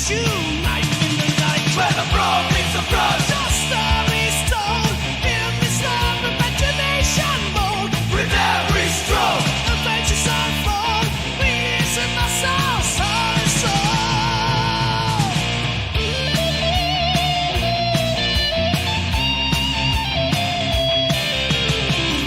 issue, life in the night. Where the brawn meets the brawn. Just story told in this love imagination mode. With every stroke, adventures unfold. Release in my soul, soul and soul.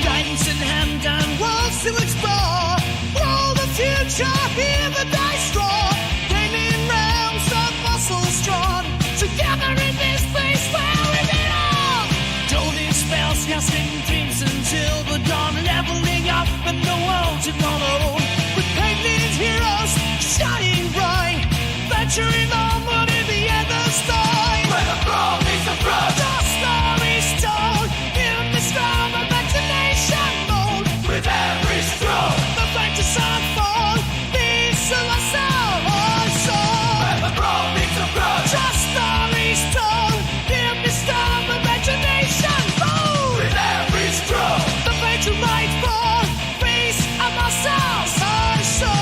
Guidance in hand and worlds to explore. Roll the future, hear the dice roll. Gaining realms of muscles drawn. Together in this place where we belong. Golden spells casting dreams until the dawn. Leveling up and the world to follow. With painted heroes shining bright. Venturing onward in the endless night. Where the brawn meets the brawn. The story's told in this love imagination mode. With every stroke, the adventures unfold. These are my soul and soul. Where the brawn meets the brawn. Just stories told in this love imagination mode. With every stroke, the fate to light for peace of my soul and soul.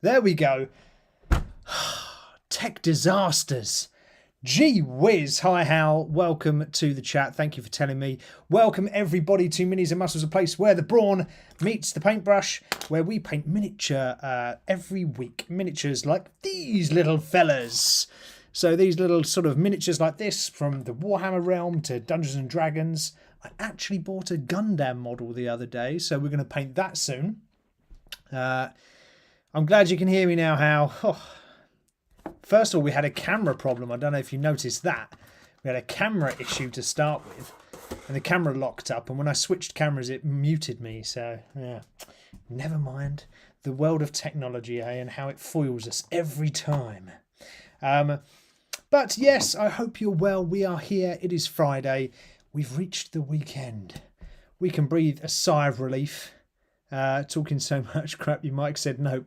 There we go. Tech disasters. Gee whiz. Hi, Hal. Welcome to the chat. Thank you for telling me. Welcome, everybody, to Minis-N-Muscles, a place where the brawn meets the paintbrush, where we paint miniature every week. Miniatures like these little fellas. So these little sort of miniatures like this, from the Warhammer realm to Dungeons and Dragons. I actually bought a Gundam model the other day, so we're going to paint that soon. I'm glad you can hear me now, Hal. Oh. First of all, we had a camera problem. I don't know if you noticed that. We had a camera issue to start with, and the camera locked up, and when I switched cameras, it muted me. So, yeah, never mind. The world of technology, eh, and how it foils us every time. But yes, I hope you're well. We are here. It is Friday. We've reached the weekend. We can breathe a sigh of relief. Talking so much crap, your mic said no.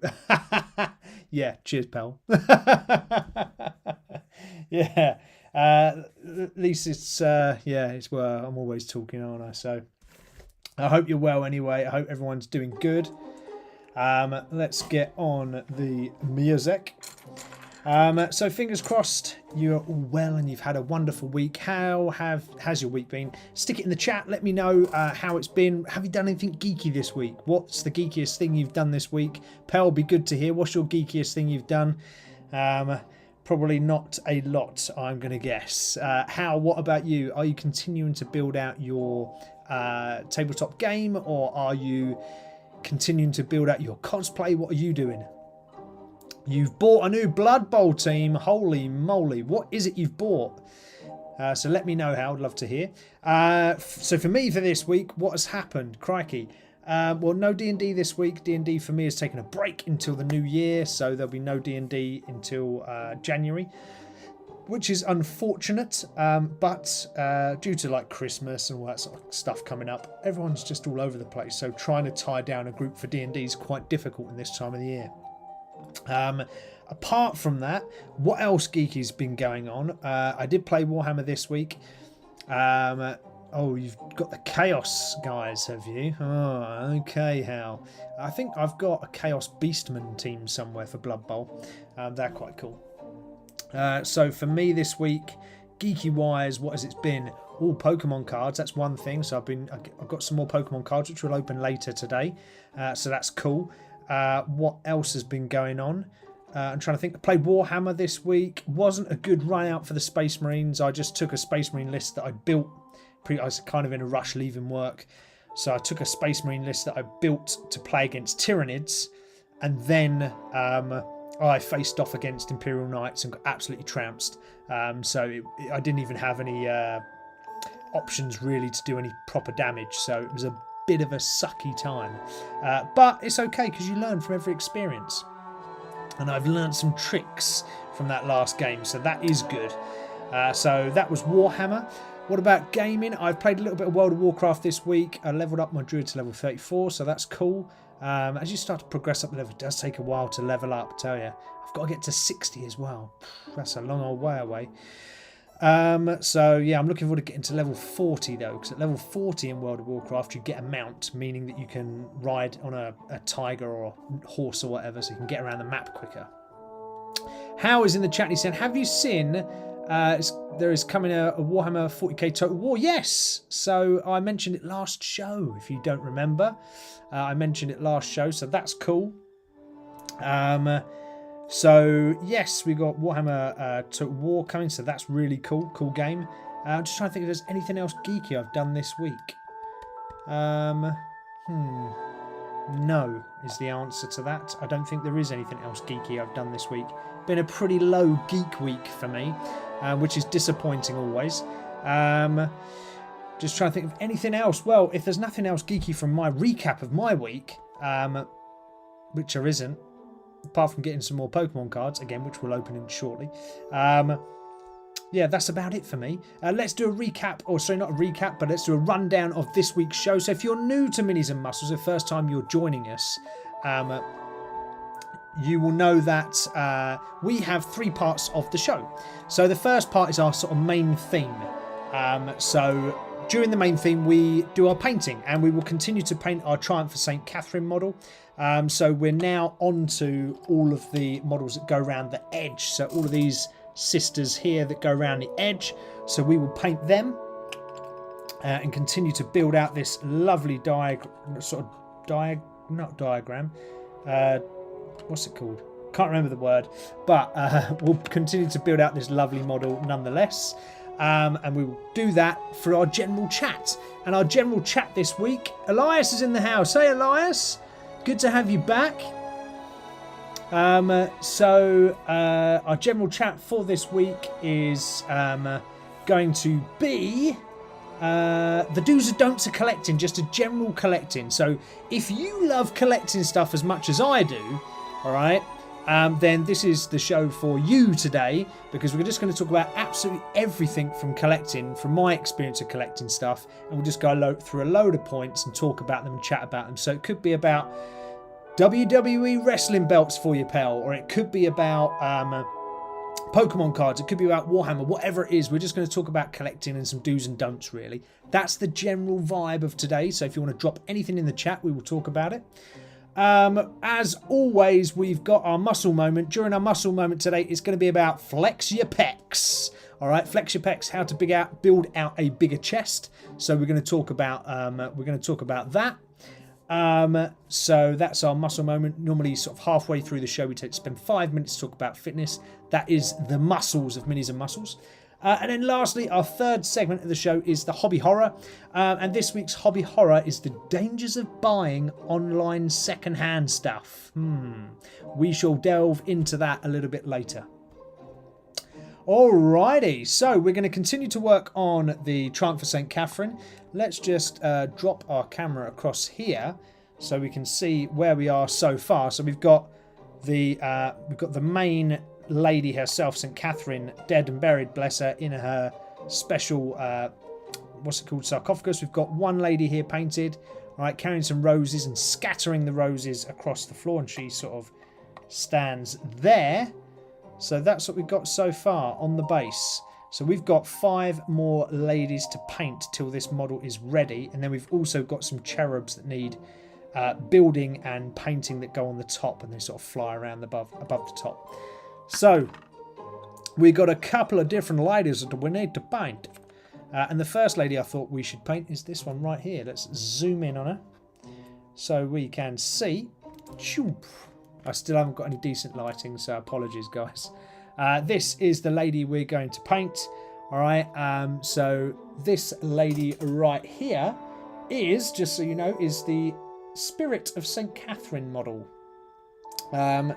Yeah, cheers, pal. Yeah, at least it's it's well. I'm always talking, aren't I? So I hope you're well anyway. I hope everyone's doing good. Let's get on the music. So fingers crossed you're all well and you've had a wonderful week. How has your week been? Stick it in the chat. Let me know how it's been. Have you done anything geeky this week? What's the geekiest thing you've done this week? Pal, be good to hear. What's your geekiest thing you've done? Probably not a lot, I'm going to guess. How? What about you? Are you continuing to build out your tabletop game, or are you continuing to build out your cosplay? What are you doing? You've bought a new Blood Bowl team. Holy moly. What is it you've bought? So let me know, how I'd love to hear. So for me, for this week, what has happened? Crikey. Well, no D&D this week. D&D for me has taken a break until the new year. So there'll be no D&D until January, which is unfortunate. But due to like Christmas and all that sort of stuff coming up, everyone's just all over the place. So trying to tie down a group for D&D is quite difficult in this time of the year. Apart from that, what else geeky's been going on? I did play Warhammer this week. Oh, you've got the Chaos guys, have you? Oh, okay, Hal. I think I've got a Chaos Beastman team somewhere for Blood Bowl. They're quite cool. So for me this week, geeky wise, what has it been? All Pokemon cards, that's one thing. So I've got some more Pokemon cards which will open later today, so that's cool. What else has been going on? I'm trying to think. I played Warhammer this week. Wasn't a good run out for the Space Marines. I just took a Space Marine list that I built. I was kind of in a rush leaving work, so I took a Space Marine list that I built to play against Tyranids, and then I faced off against Imperial Knights and got absolutely trounced. So I didn't even have any options really to do any proper damage. So it was a bit of a sucky time. But it's okay because you learn from every experience. And I've learned some tricks from that last game. So that is good. So that was Warhammer. What about gaming? I've played a little bit of World of Warcraft this week. I leveled up my druid to level 34. So that's cool. As you start to progress up the level, it does take a while to level up, I tell you. I've got to get to 60 as well. That's a long old way away. So yeah, I'm looking forward to getting to level 40 though, because at level 40 in World of Warcraft you get a mount, meaning that you can ride on a tiger or a horse or whatever, so you can get around the map quicker. How is in the chat? He said, have you seen there is coming a Warhammer 40k Total War? Yes! So I mentioned it last show, if you don't remember. I mentioned it last show, so that's cool. So yes, we got Warhammer Total War coming, so that's really cool. Cool game. I'm just trying to think if there's anything else geeky I've done this week. No is the answer to that. I don't think there is anything else geeky I've done this week. Been a pretty low geek week for me, which is disappointing always. Just trying to think of anything else. Well, if there's nothing else geeky from my recap of my week, which there isn't, apart from getting some more Pokemon cards, again, which we'll open in shortly. Yeah, that's about it for me. Let's do a recap, or sorry, not a recap, but let's do a rundown of this week's show. So if you're new to Minis-N-Muscles, the first time you're joining us, you will know that we have 3 parts of the show. So the first part is our sort of main theme. So during the main theme, we do our painting, and we will continue to paint our Triumph for St. Catherine model. So we're now on to all of the models that go around the edge. So all of these sisters here that go around the edge. So we will paint them and continue to build out this lovely not diagram. What's it called? Can't remember the word. But we'll continue to build out this lovely model nonetheless. And we will do that for our general chat. And our general chat this week, Elias is in the house. Hey, Elias. Good to have you back. So our general chat for this week is going to be the do's and don'ts of collecting, just a general collecting. So if you love collecting stuff as much as I do, all right, then this is the show for you today, because we're just going to talk about absolutely everything from collecting, from my experience of collecting stuff, and we'll just go through a load of points and talk about them and chat about them. So it could be about WWE wrestling belts for you, pal, or it could be about Pokemon cards, it could be about Warhammer, whatever it is. We're just going to talk about collecting and some do's and don'ts, really. That's the general vibe of today, so if you want to drop anything in the chat, we will talk about it. As always, we've got our muscle moment. During our muscle moment today, it's going to be about flex your pecs. All right, flex your pecs, how to build out a bigger chest. So we're going to talk about that. So that's our muscle moment. Normally sort of halfway through the show we spend 5 minutes to talk about fitness. That is the muscles of Minis-N-Muscles. And then lastly, our third segment of the show is the hobby horror. And this week's hobby horror is the dangers of buying online secondhand stuff. We shall delve into that a little bit later. Alrighty, so we're going to continue to work on the Triumph for St. Catherine. Let's just drop our camera across here so we can see where we are so far. So we've got the main lady herself, St. Catherine, dead and buried, bless her, in her special what's it called, sarcophagus. We've got one lady here painted, right, carrying some roses and scattering the roses across the floor, and she sort of stands there. So that's what we've got so far on the base. So we've got 5 more ladies to paint till this model is ready. And then we've also got some cherubs that need building and painting that go on the top, and they sort of fly around above the top. So We got a couple of different ladies that we need to paint. And the first lady I thought we should paint is this one right here. Let's zoom in on her so we can see. I still haven't got any decent lighting, so apologies, guys. This is the lady we're going to paint. All right, so this lady right here is, just so you know, is the Spirit of St. Catherine model.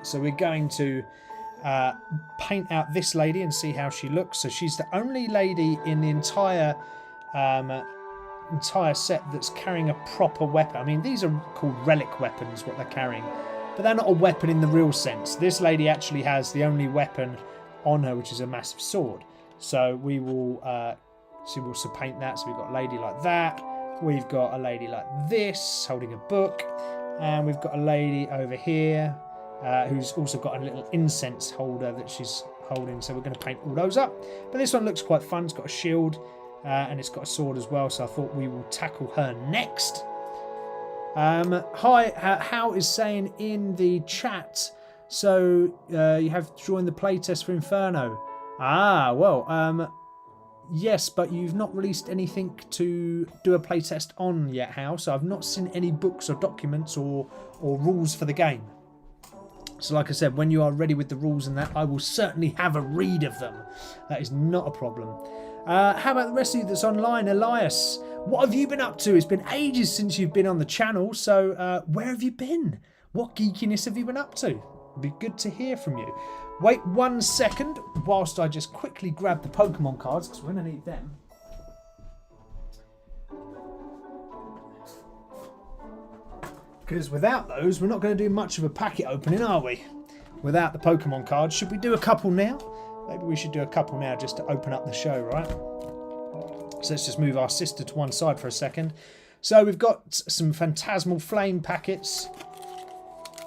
So we're going to paint out this lady and see how she looks. So she's the only lady in the entire set that's carrying a proper weapon. I mean, these are called relic weapons, what they're carrying, but they're not a weapon in the real sense. This lady actually has the only weapon on her, which is a massive sword. So we will paint that. So we've got a lady like that. We've got a lady like this holding a book, and we've got a lady over here who's also got a little incense holder that she's holding. So we're going to paint all those up. But this one looks quite fun. It's got a shield and it's got a sword as well. So I thought we will tackle her next. Hi, How is saying in the chat. So you have joined the playtest for Inferno. Ah, well, yes, but you've not released anything to do a playtest on yet, How. So I've not seen any books or documents or rules for the game. So like I said, when you are ready with the rules and that, I will certainly have a read of them. That is not a problem. How about the rest of you that's online? Elias, what have you been up to? It's been ages since you've been on the channel. So where have you been? What geekiness have you been up to? It'd be good to hear from you. Wait 1 second whilst I just quickly grab the Pokemon cards, because we're going to need them. Because without those, we're not going to do much of a packet opening, are we? Without the Pokemon cards. Should we do a couple now? Maybe we should do a couple now just to open up the show, right? So let's just move our sister to one side for a second. So we've got some Phantasmal Flame packets.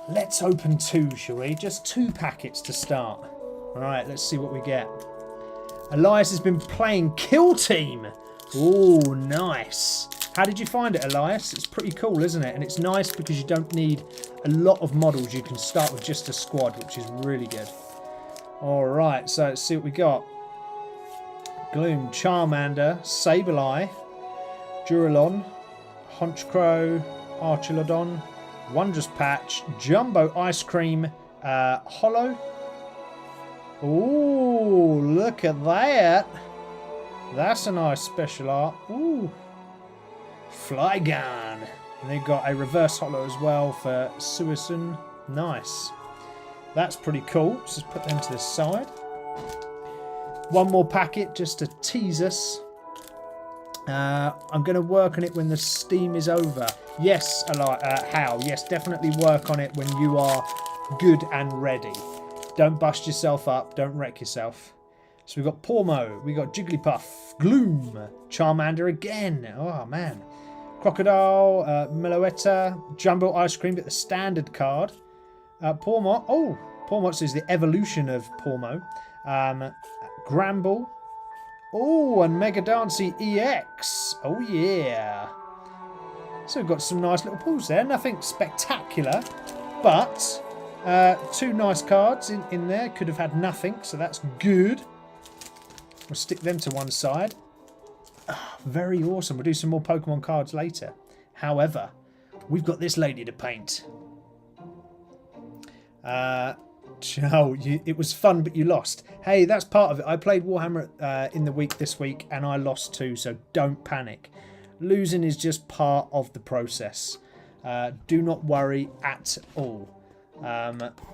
Let's open 2, shall we? Just 2 packets to start. Alright, let's see what we get. Elias has been playing Kill Team. Oh, nice. How did you find it, Elias? It's pretty cool, isn't it? And it's nice because you don't need a lot of models. You can start with just a squad, which is really good. Alright, so let's see what we got. Gloom, Charmander, Sableye, Duralon, Honchkrow, Archelodon, Wondrous Patch, Jumbo Ice Cream, Hollow. Ooh, look at that. That's a nice special art. Ooh. Flygon. And they've got a reverse hollow as well for Suicune. Nice. That's pretty cool. Let's just put them to the side. One more packet just to tease us. I'm going to work on it when the steam is over. Yes, How? Yes, definitely work on it when you are good and ready. Don't bust yourself up. Don't wreck yourself. So we've got Pormo, we've got Jigglypuff, Gloom, Charmander again. Oh, man. Crocodile, Meloetta, Jumbo Ice Cream, get the standard card. Pormo. Oh, Pormox is the evolution of Pormo. Gramble. Oh, and Mega Dancy EX. Oh, yeah. So we've got some nice little pulls there. Nothing spectacular, but 2 nice cards in there. Could have had nothing, so that's good. We'll stick them to one side. Oh, very awesome. We'll do some more Pokemon cards later. However, we've got this lady to paint. It was fun, but you lost. Hey, that's part of it. I played Warhammer in the week this week, and I lost too, so don't panic. Losing is just part of the process. Do not worry at all.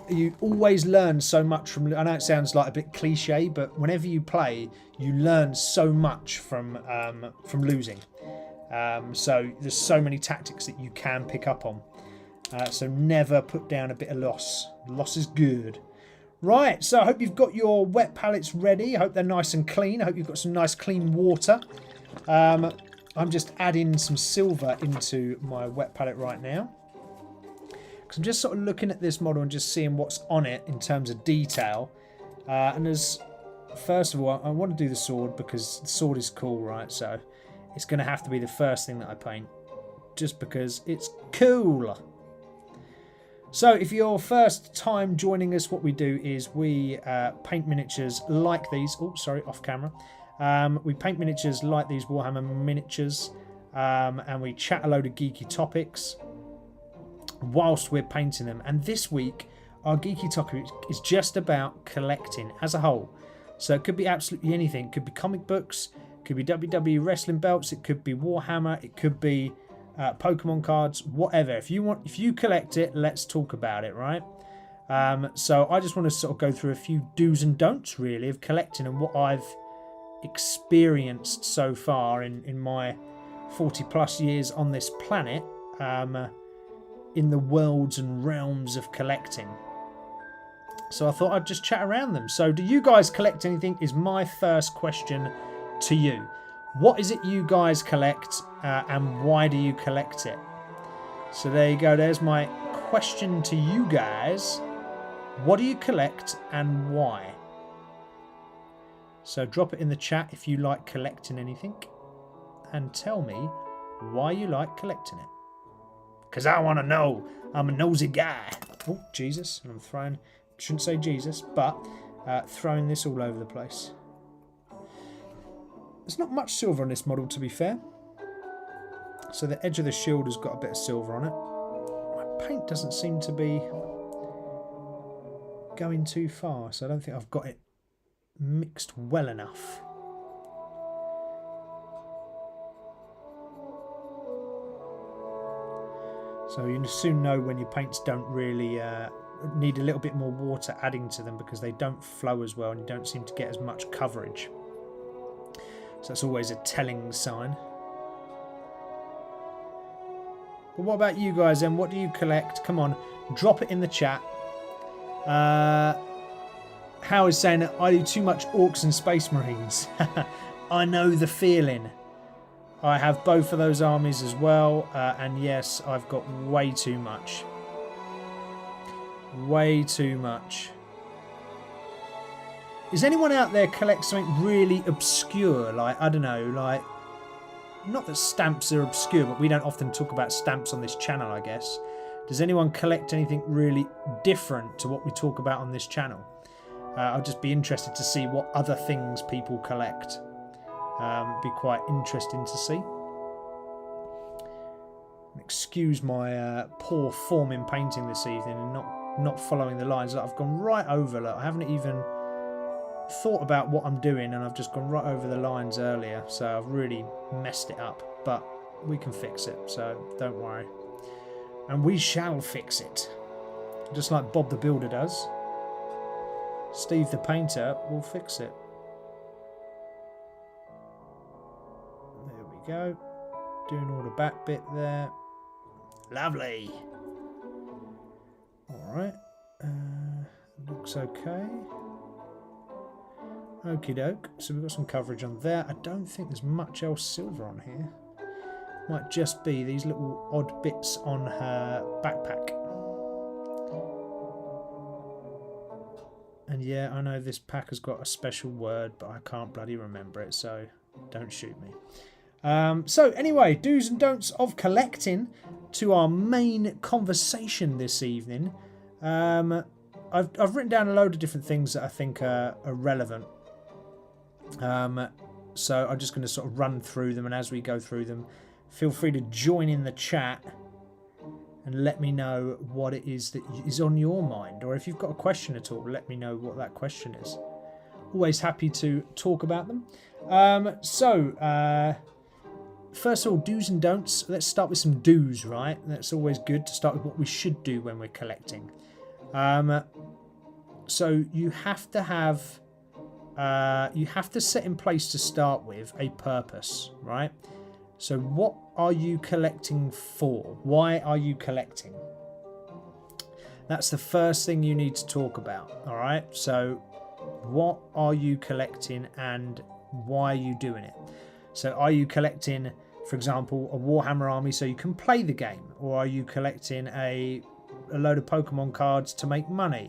You always learn so much from... I know it sounds like a bit cliche, but whenever you play, you learn so much from losing. So there's so many tactics that you can pick up on. So never put down a bit of loss. Loss is good. Right, so I hope you've got your wet palettes ready. I hope they're nice and clean. I hope you've got some nice clean water. I'm just adding some silver into my wet palette right now. Because I'm just sort of looking at this model and just seeing what's on it in terms of detail. And as first of all, I want to do the sword because the sword is cool, right? So it's going to have to be the first thing that I paint. Just because it's cool. So if you're first time joining us, what we do is we paint miniatures like these. Oh, sorry, off camera. We paint miniatures like these Warhammer miniatures, and we chat a load of geeky topics whilst we're painting them. And this week, our geeky topic is just about collecting as a whole. So it could be absolutely anything. It could be comic books, it could be WWE wrestling belts, it could be Warhammer, it could be Pokemon cards, whatever. If you collect it, let's talk about it, right? So I just want to sort of go through a few do's and don'ts, really, of collecting and what I've experienced so far in my 40 plus years on this planet, in the worlds and realms of collecting. So I thought I'd just chat around them. So do you guys collect anything is my first question to you. What is it you guys collect, and why do you collect it? So there you go. There's my question to you guys. What do you collect and why? So drop it in the chat if you like collecting anything, and tell me why you like collecting it. Because I want to know. I'm a nosy guy. Oh, Jesus. And I'm throwing... Shouldn't say Jesus, but throwing this all over the place. There's not much silver on this model, to be fair. So the edge of the shield has got a bit of silver on it. My paint doesn't seem to be going too far, so I don't think I've got it mixed well enough. So you soon know when your paints don't really need a little bit more water adding to them, because they don't flow as well and you don't seem to get as much coverage. So that's always a telling sign. But what about you guys then? What do you collect? Come on, drop it in the chat. How is saying that I do too much Orcs and Space Marines. I know the feeling. I have both of those armies as well, and yes, I've got way too much. Way too much. Is anyone out there collect something really obscure? Like, I don't know, like... Not that stamps are obscure, but we don't often talk about stamps on this channel, I guess. Does anyone collect anything really different to what we talk about on this channel? I'll just be interested to see what other things people collect. Be quite interesting to see. Excuse my poor form in painting this evening and not following the lines. I've gone right over. Look, I haven't even thought about what I'm doing, and I've just gone right over the lines earlier, so I've really messed it up, but we can fix it, so don't worry. And we shall fix it, just like Bob the Builder does. Steve the Painter will fix it. There we go, doing all the back bit there. Lovely. Alright, looks okay. Okie doke, so we've got some coverage on there. I don't think there's much else silver on here. Might just be these little odd bits on her backpack. And yeah, I know this pack has got a special word, but I can't bloody remember it, so don't shoot me. So anyway, do's and don'ts of collecting to our main conversation this evening. I've written down a load of different things that I think are relevant. So I'm just going to sort of run through them, and as we go through them, feel free to join in the chat and let me know what it is that is on your mind, or if you've got a question at all, let me know what that question is. Always happy to talk about them. First of all, do's and don'ts. Let's start with some do's, right? That's always good to start with what we should do when we're collecting. So you have to have, you have to set in place to start with a purpose, right? So what are you collecting for? Why are you collecting? That's the first thing you need to talk about, all right? So what are you collecting and why are you doing it? So are you collecting, for example, a Warhammer army so you can play the game? Or are you collecting a load of Pokemon cards to make money?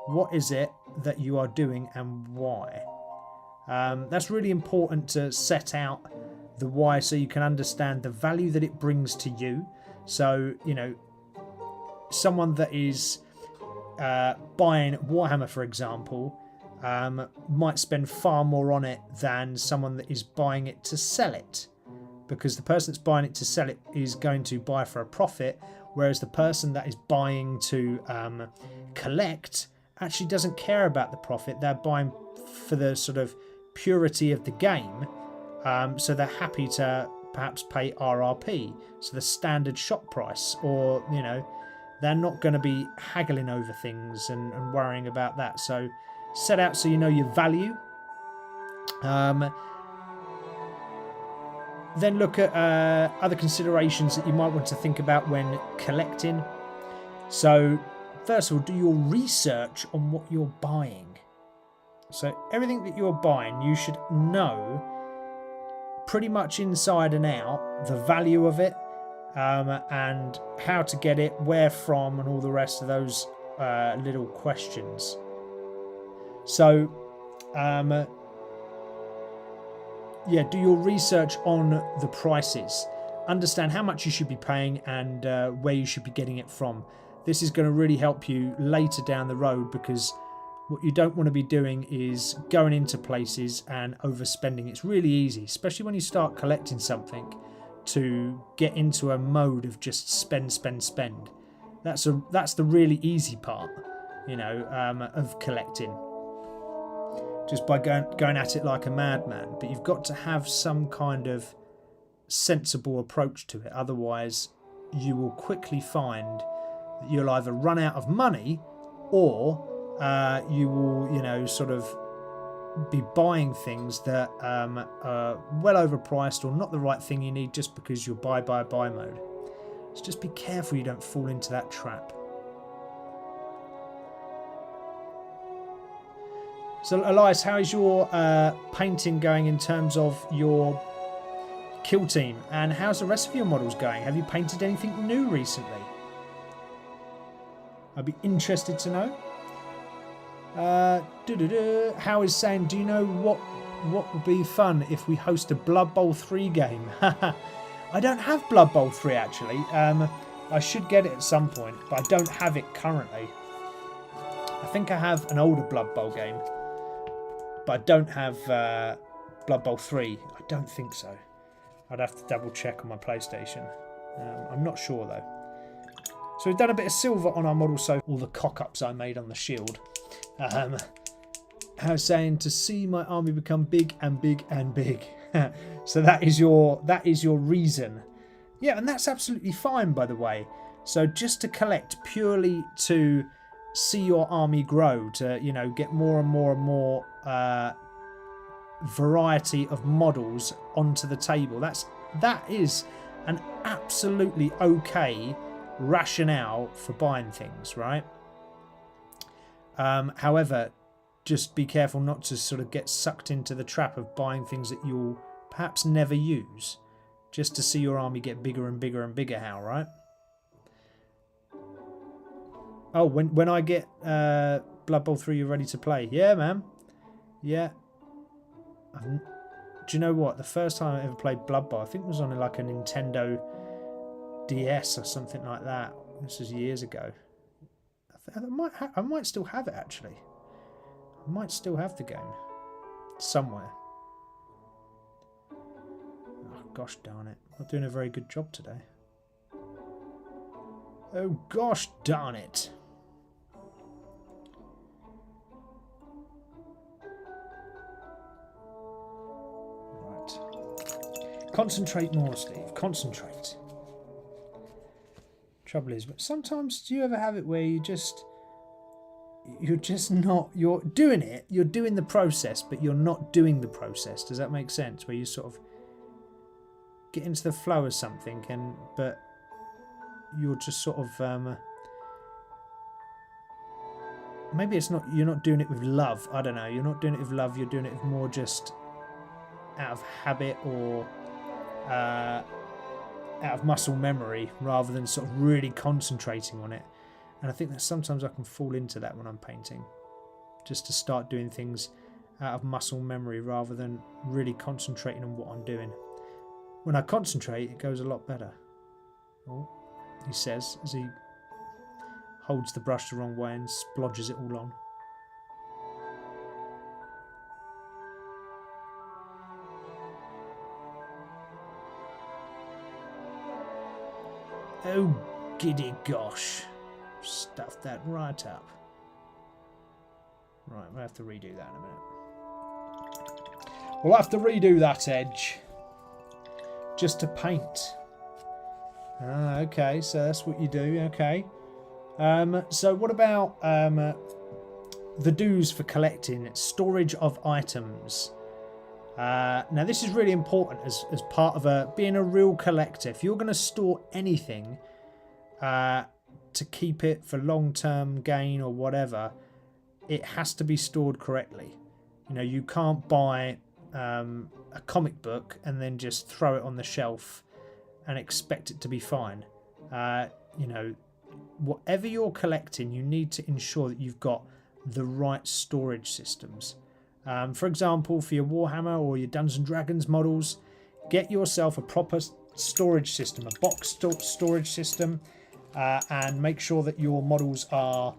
What is it that you are doing and why? That's really important to set out the why so you can understand the value that it brings to you. So, you know, someone that is buying Warhammer, for example, might spend far more on it than someone that is buying it to sell it, because the person that's buying it to sell it is going to buy for a profit, whereas the person that is buying to collect actually doesn't care about the profit. They're buying for the sort of purity of the game, so they're happy to perhaps pay RRP, so the standard shop price, or they're not going to be haggling over things and worrying about that. So set out so you know your value. Then look at other considerations that you might want to think about when collecting. So first of all, do your research on what you're buying. So everything that you're buying, you should know pretty much inside and out the value of it, and how to get it, where from, and all the rest of those little questions. So do your research on the prices. Understand how much you should be paying and where you should be getting it from. This is going to really help you later down the road, because what you don't want to be doing is going into places and overspending. It's really easy, especially when you start collecting something, to get into a mode of just spend. That's the really easy part, of collecting. Just by going at it like a madman. But you've got to have some kind of sensible approach to it. Otherwise, you will quickly find that you'll either run out of money, or you will, sort of be buying things that are well overpriced or not the right thing you need, just because you're buy mode. So just be careful you don't fall into that trap. So Elias, how is your painting going in terms of your kill team, and how's the rest of your models going? Have you painted anything new recently? I'd be interested to know. How is saying, do you know what would be fun if we host a Blood Bowl 3 game? I don't have Blood Bowl 3 actually. I should get it at some point, but I don't have it currently. I think I have an older Blood Bowl game, but I don't have Blood Bowl 3. I don't think so. I'd have to double check on my PlayStation. I'm not sure though. So we've done a bit of silver on our model, so all the cock-ups I made on the shield. I was saying to see my army become big and big and big. So that is your reason. Yeah, and that's absolutely fine, by the way. So just to collect purely to see your army grow, to get more and more and more variety of models onto the table. That is an absolutely okay rationale for buying things, right? However, just be careful not to sort of get sucked into the trap of buying things that you'll perhaps never use, just to see your army get bigger and bigger and bigger. How, right? Oh, when I get Blood Bowl 3, you're ready to play? Yeah, man. Yeah. Do you know what? The first time I ever played Blood Bowl, I think it was on like a Nintendo DS or something like that. This was years ago. I might still have it actually. I might still have the game somewhere. Oh gosh darn it! Not doing a very good job today. Oh gosh darn it! Right. Concentrate more, Steve. Concentrate. Trouble is, but sometimes do you ever have it where you're doing it, you're doing the process, but you're not doing the process? Does that make sense? Where you sort of get into the flow of something, but you're just sort of maybe it's not, you're not doing it with love. I don't know. You're not doing it with love. You're doing it with more just out of habit, or out of muscle memory, rather than sort of really concentrating on it. And I think that sometimes I can fall into that when I'm painting, just to start doing things out of muscle memory rather than really concentrating on what I'm doing. When I concentrate, it goes a lot better. Oh, he says as he holds the brush the wrong way and splodges it all on. Oh, giddy gosh. Stuffed that right up. Right, we'll have to redo that in a minute. We'll have to redo that edge. Just to paint. Ah, okay, so that's what you do, okay. So what about the do's for collecting? Storage of items. Now this is really important as part of being a real collector. If you're going to store anything to keep it for long-term gain or whatever, it has to be stored correctly. You know, you can't buy a comic book and then just throw it on the shelf and expect it to be fine. You know, whatever you're collecting, you need to ensure that you've got the right storage systems. For example, for your Warhammer or your Dungeons and Dragons models, get yourself a proper storage system, a box storage system, and make sure that your models are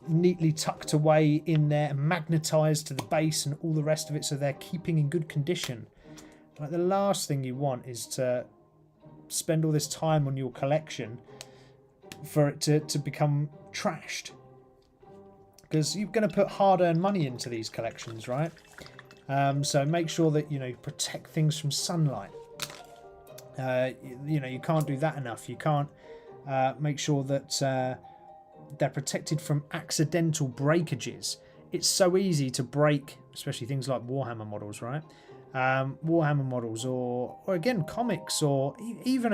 neatly tucked away in there and magnetized to the base and all the rest of it, so they're keeping in good condition. Like, the last thing you want is to spend all this time on your collection for it to become trashed, because you're going to put hard-earned money into these collections, right? So make sure that, you know, you protect things from sunlight. You know, you can't do that enough. You can't make sure that they're protected from accidental breakages. It's so easy to break, especially things like Warhammer models, right? Warhammer models, or again comics, or even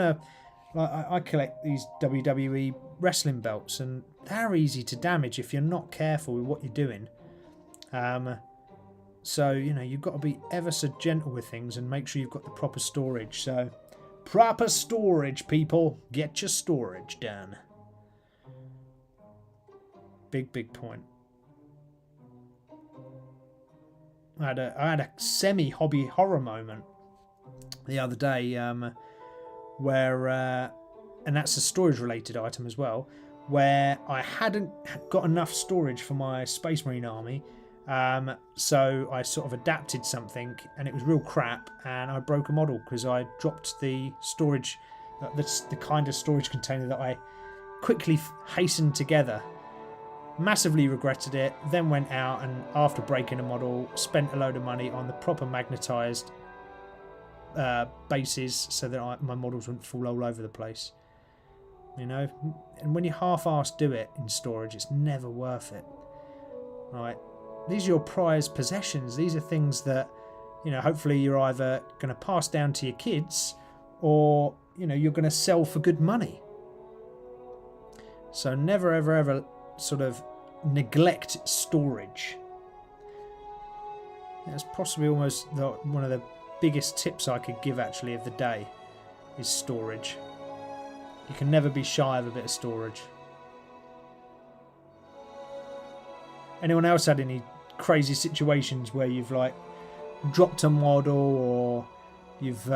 I collect these WWE wrestling belts, and they're easy to damage if you're not careful with what you're doing. So, you know, you've got to be ever so gentle with things and make sure you've got the proper storage. So, proper storage, people. Get your storage done. Big point. I had a semi-hobby horror moment the other day, where, and that's a storage-related item as well, where I hadn't got enough storage for my Space Marine army, so I sort of adapted something, and it was real crap, and I broke a model because I dropped the storage, the kind of storage container that I quickly hastened together. Massively regretted it, then went out and, after breaking a model, spent a load of money on the proper magnetised bases so that my models wouldn't fall all over the place. You know, and when you half-assed do it in storage, it's never worth it. Right? These are your prized possessions. These are things that, you know, hopefully you're either going to pass down to your kids, or, you know, you're going to sell for good money. So never ever sort of neglect storage. That's possibly almost one of the biggest tips I could give, actually, of the day, is storage. You can never be shy of a bit of storage. Anyone else had any crazy situations where you've, like, dropped a model, or you've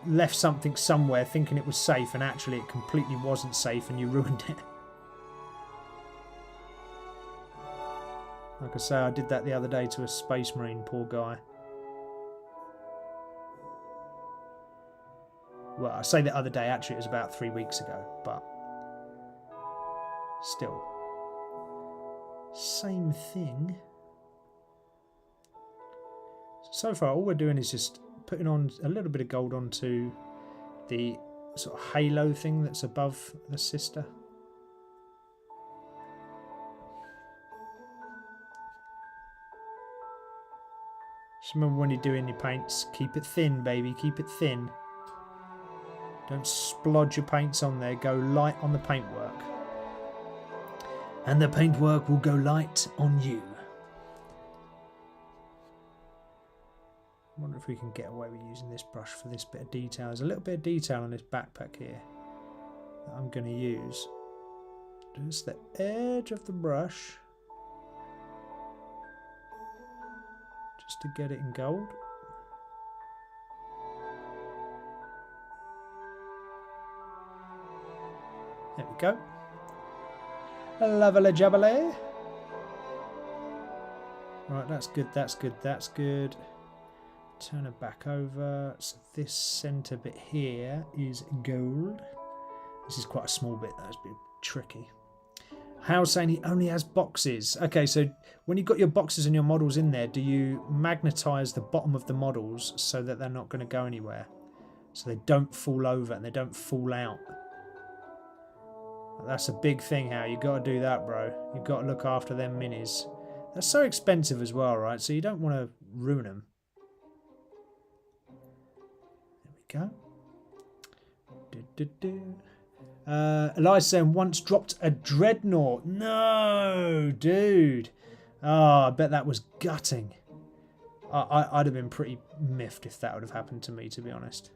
left something somewhere thinking it was safe and actually it completely wasn't safe and you ruined it? Like I say, I did that the other day to a Space Marine, poor guy. Well, I say the other day, actually it was about 3 weeks ago, but still. Same thing. So far, all we're doing is just putting on a little bit of gold onto the sort of halo thing that's above the sister. Just remember, when you're doing your paints, keep it thin, baby, keep it thin. Don't splodge your paints on there, go light on the paintwork. And the paintwork will go light on you. I wonder if we can get away with using this brush for this bit of detail. There's a little bit of detail on this backpack here that I'm going to use. Just the edge of the brush, just to get it in gold. There we go. Lovely jubbly. Right, that's good, that's good, that's good. Turn it back over. So this centre bit here is gold. This is quite a small bit, that's a bit tricky. Hal's saying he only has boxes. Okay, so when you've got your boxes and your models in there, do you magnetise the bottom of the models so that they're not going to go anywhere? So they don't fall over and they don't fall out. That's a big thing, Hal. You've got to do that, bro. You've got to look after them minis. They're so expensive as well, right? So you don't want to ruin them. There we go. Elias saying once dropped a dreadnought. No, dude. Oh, I bet that was gutting. I'd have been pretty miffed if that would have happened to me, to be honest.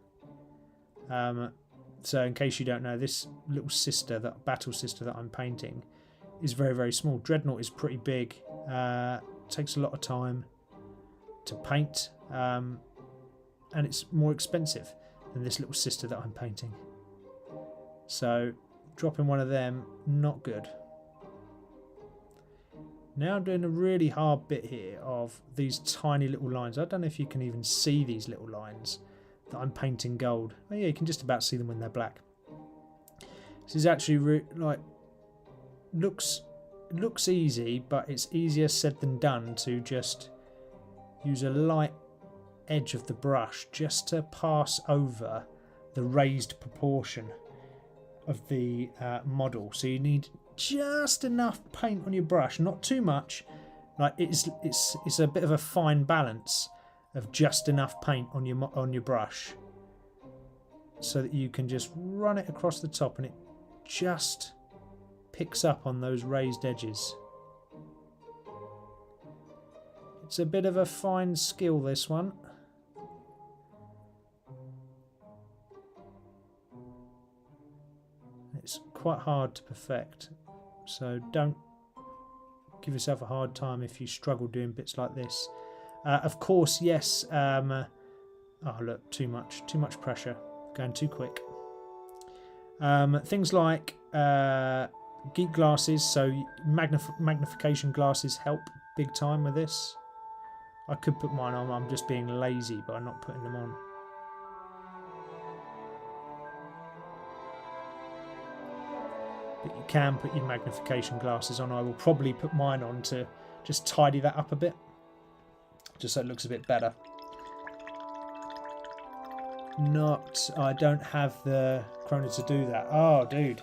So in case you don't know, this little sister, that battle sister that I'm painting, is very, very small. Dreadnought is pretty big. Takes a lot of time to paint, and it's more expensive than this little sister that I'm painting. So dropping one of them, not good. Now I'm doing a really hard bit here of these tiny little lines. I don't know if you can even see these little lines that I'm painting gold. Oh yeah, you can just about see them when they're black. This is actually like looks easy, but it's easier said than done to just use a light edge of the brush just to pass over the raised proportion of the model. So you need just enough paint on your brush, not too much. Like it's a bit of a fine balance of just enough paint on your brush, so that you can just run it across the top and it just picks up on those raised edges. It's a bit of a fine skill, this one. It's quite hard to perfect, so don't give yourself a hard time if you struggle doing bits like this. Of course, yes. Oh look, too much pressure, going too quick. Things like geek glasses, so magnification glasses help big time with this. I could put mine on, I'm just being lazy by not putting them on. But you can put your magnification glasses on. I will probably put mine on to just tidy that up a bit, just so it looks a bit better. I don't have the chrono to do that. Oh, dude.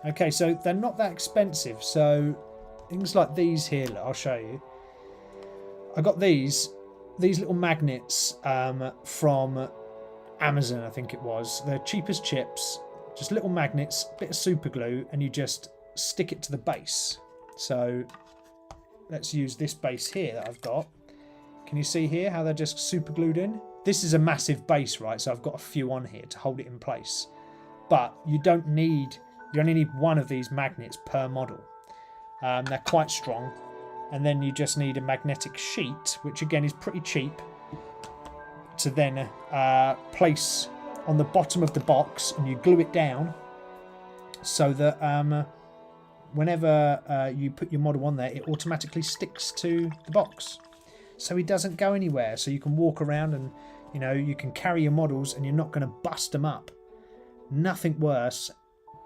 Okay, so they're not that expensive. So things like these here, look, I'll show you. I got these little magnets from Amazon, I think it was. They're cheap as chips. Just little magnets, bit of super glue, and you just stick it to the base. So let's use this base here that I've got. Can you see here how they're just super glued in? This is a massive base, right? So I've got a few on here to hold it in place. But you only need one of these magnets per model. They're quite strong. And then you just need a magnetic sheet, which again is pretty cheap, to then place on the bottom of the box, and you glue it down so that whenever you put your model on there, it automatically sticks to the box, so he doesn't go anywhere. So you can walk around and you can carry your models and you're not going to bust them up. Nothing worse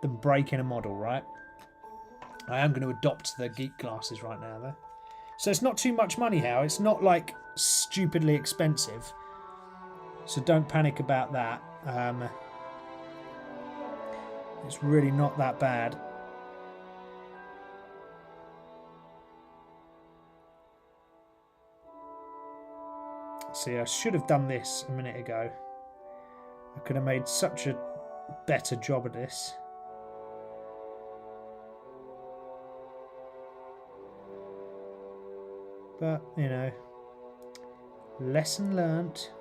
than breaking a model, right? I am going to adopt the geek glasses right now though. So it's not too much money, Hal. It's not like stupidly expensive, so don't panic about that. It's really not that bad. See, I should have done this a minute ago. I could have made such a better job of this. But, lesson learnt.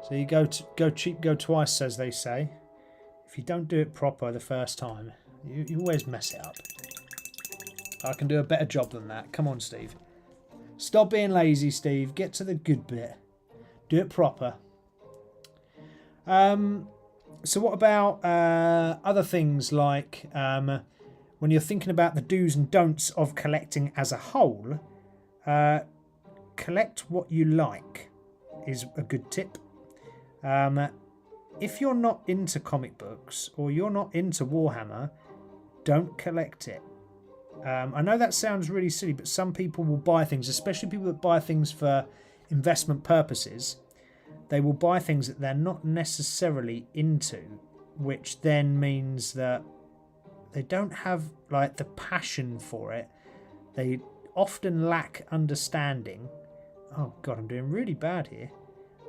So you go cheap, go twice, as they say. If you don't do it proper the first time, you always mess it up. I can do a better job than that. Come on, Steve. Stop being lazy, Steve. Get to the good bit. Do it proper. So what about other things like when you're thinking about the do's and don'ts of collecting as a whole, collect what you like is a good tip. If you're not into comic books or you're not into Warhammer, don't collect it. I know that sounds really silly, but some people will buy things, especially people that buy things for investment purposes. They will buy things that they're not necessarily into, which then means that they don't have like the passion for it. They often lack understanding. Oh God, I'm doing really bad here.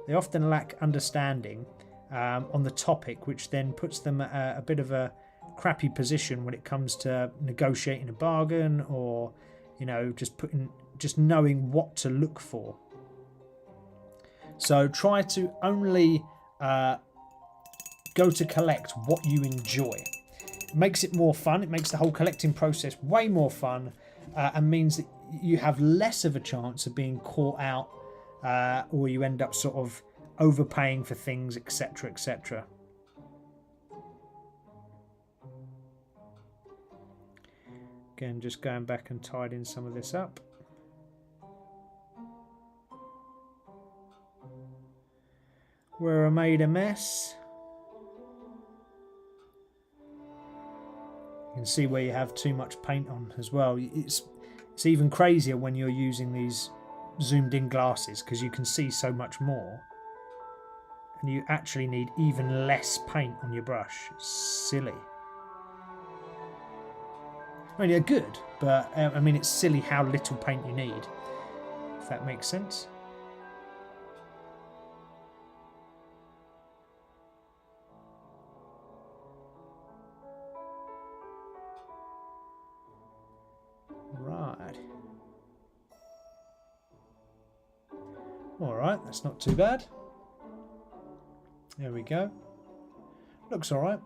They often lack understanding on the topic, which then puts them at a bit of a crappy position when it comes to negotiating a bargain, or just knowing what to look for. So try to only go to collect what you enjoy. It makes it more fun. It makes the whole collecting process way more fun, and means that you have less of a chance of being caught out, or you end up sort of overpaying for things, etc., etc. Again, just going back and tidying some of this up. Where I made a mess. You can see where you have too much paint on as well. It's even crazier when you're using these zoomed in glasses, because you can see so much more. And you actually need even less paint on your brush. It's silly. I mean, they're good, but I mean, it's silly how little paint you need, if that makes sense. Right. Alright, that's not too bad. There we go. Looks alright.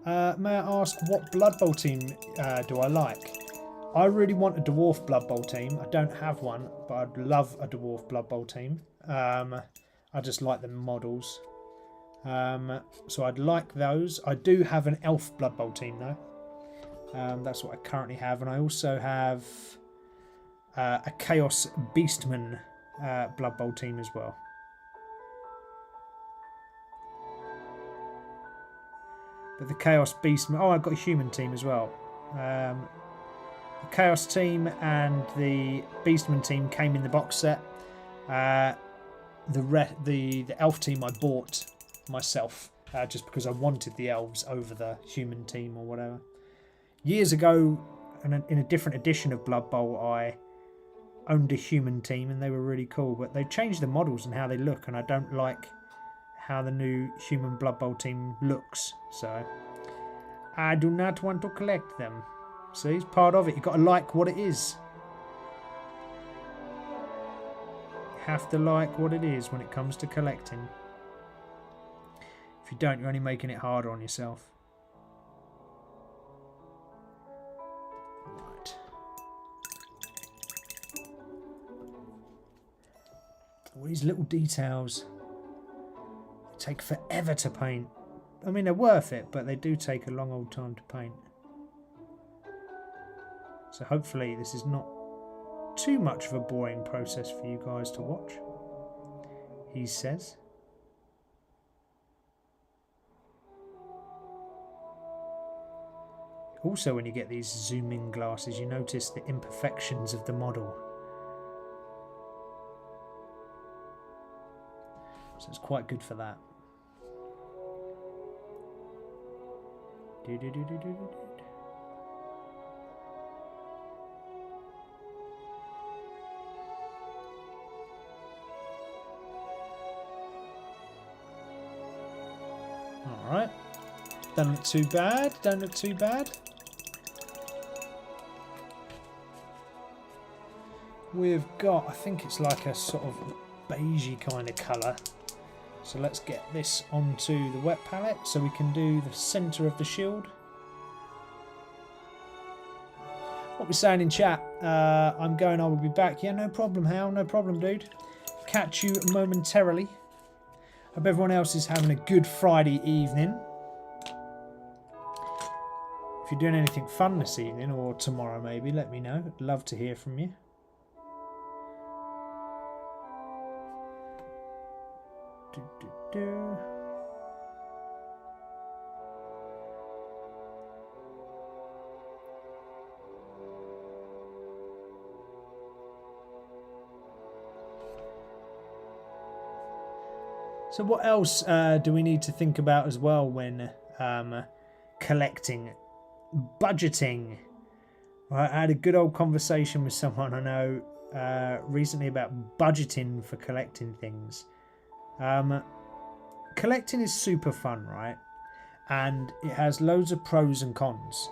May I ask, what Blood Bowl team do I like? I really want a Dwarf Blood Bowl team. I don't have one, but I'd love a Dwarf Blood Bowl team. I just like the models. So I'd like those. I do have an Elf Blood Bowl team though. That's what I currently have. And I also have a Chaos Beastman Blood Bowl team as well. But the Chaos Beastman... Oh, I've got a human team as well. The Chaos team and the Beastman team came in the box set. The Elf team I bought myself, just because I wanted the elves over the human team or whatever. Years ago, in a different edition of Blood Bowl, I owned a human team and they were really cool. But they've changed the models and how they look, and I don't like how the new human Blood Bowl team looks, so I do not want to collect them. See, it's part of it. You've got to like what it is. You have to like what it is when it comes to collecting. If you don't, you're only making it harder on yourself. Right. All these little details take forever to paint. I mean, they're worth it, but they do take a long old time to paint. So hopefully this is not too much of a boring process for you guys to watch, he says. Also, when you get these zoom in glasses, you notice the imperfections of the model. So it's quite good for that. Alright. Don't look too bad. Don't look too bad. We've got, I think it's like a sort of beigey kind of colour. So let's get this onto the wet palette so we can do the centre of the shield. What we're saying in chat, I will be back. Yeah, no problem, Hal, no problem, dude. Catch you momentarily. Hope everyone else is having a good Friday evening. If you're doing anything fun this evening or tomorrow maybe, let me know. I'd love to hear from you. So what else do we need to think about as well when collecting? Budgeting. I had a good old conversation with someone I know recently about budgeting for collecting things. Collecting is super fun, right? And it has loads of pros and cons.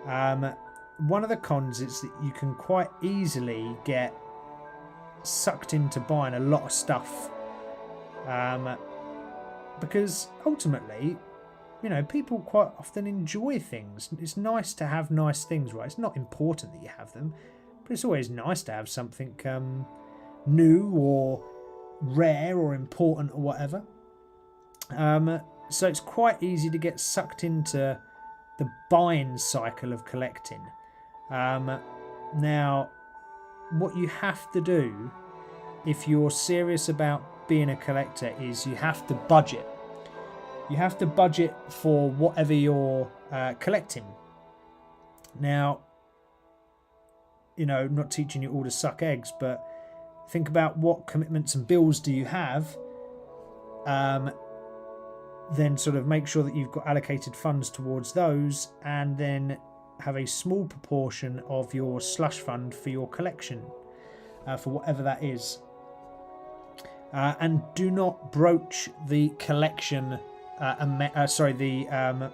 One of the cons is that you can quite easily get sucked into buying a lot of stuff. Because ultimately, you know, people quite often enjoy things. It's nice to have nice things, right? It's not important that you have them, but it's always nice to have something new or rare or important or whatever. So it's quite easy to get sucked into the buying cycle of collecting. Now, what you have to do if you're serious about being a collector is you have to budget. You have to budget for whatever you're collecting. Now, you know, not teaching you all to suck eggs, but think about what commitments and bills do you have. Then sort of make sure that you've got allocated funds towards those, and then have a small proportion of your slush fund for your collection, for whatever that is. And do not broach the collection. The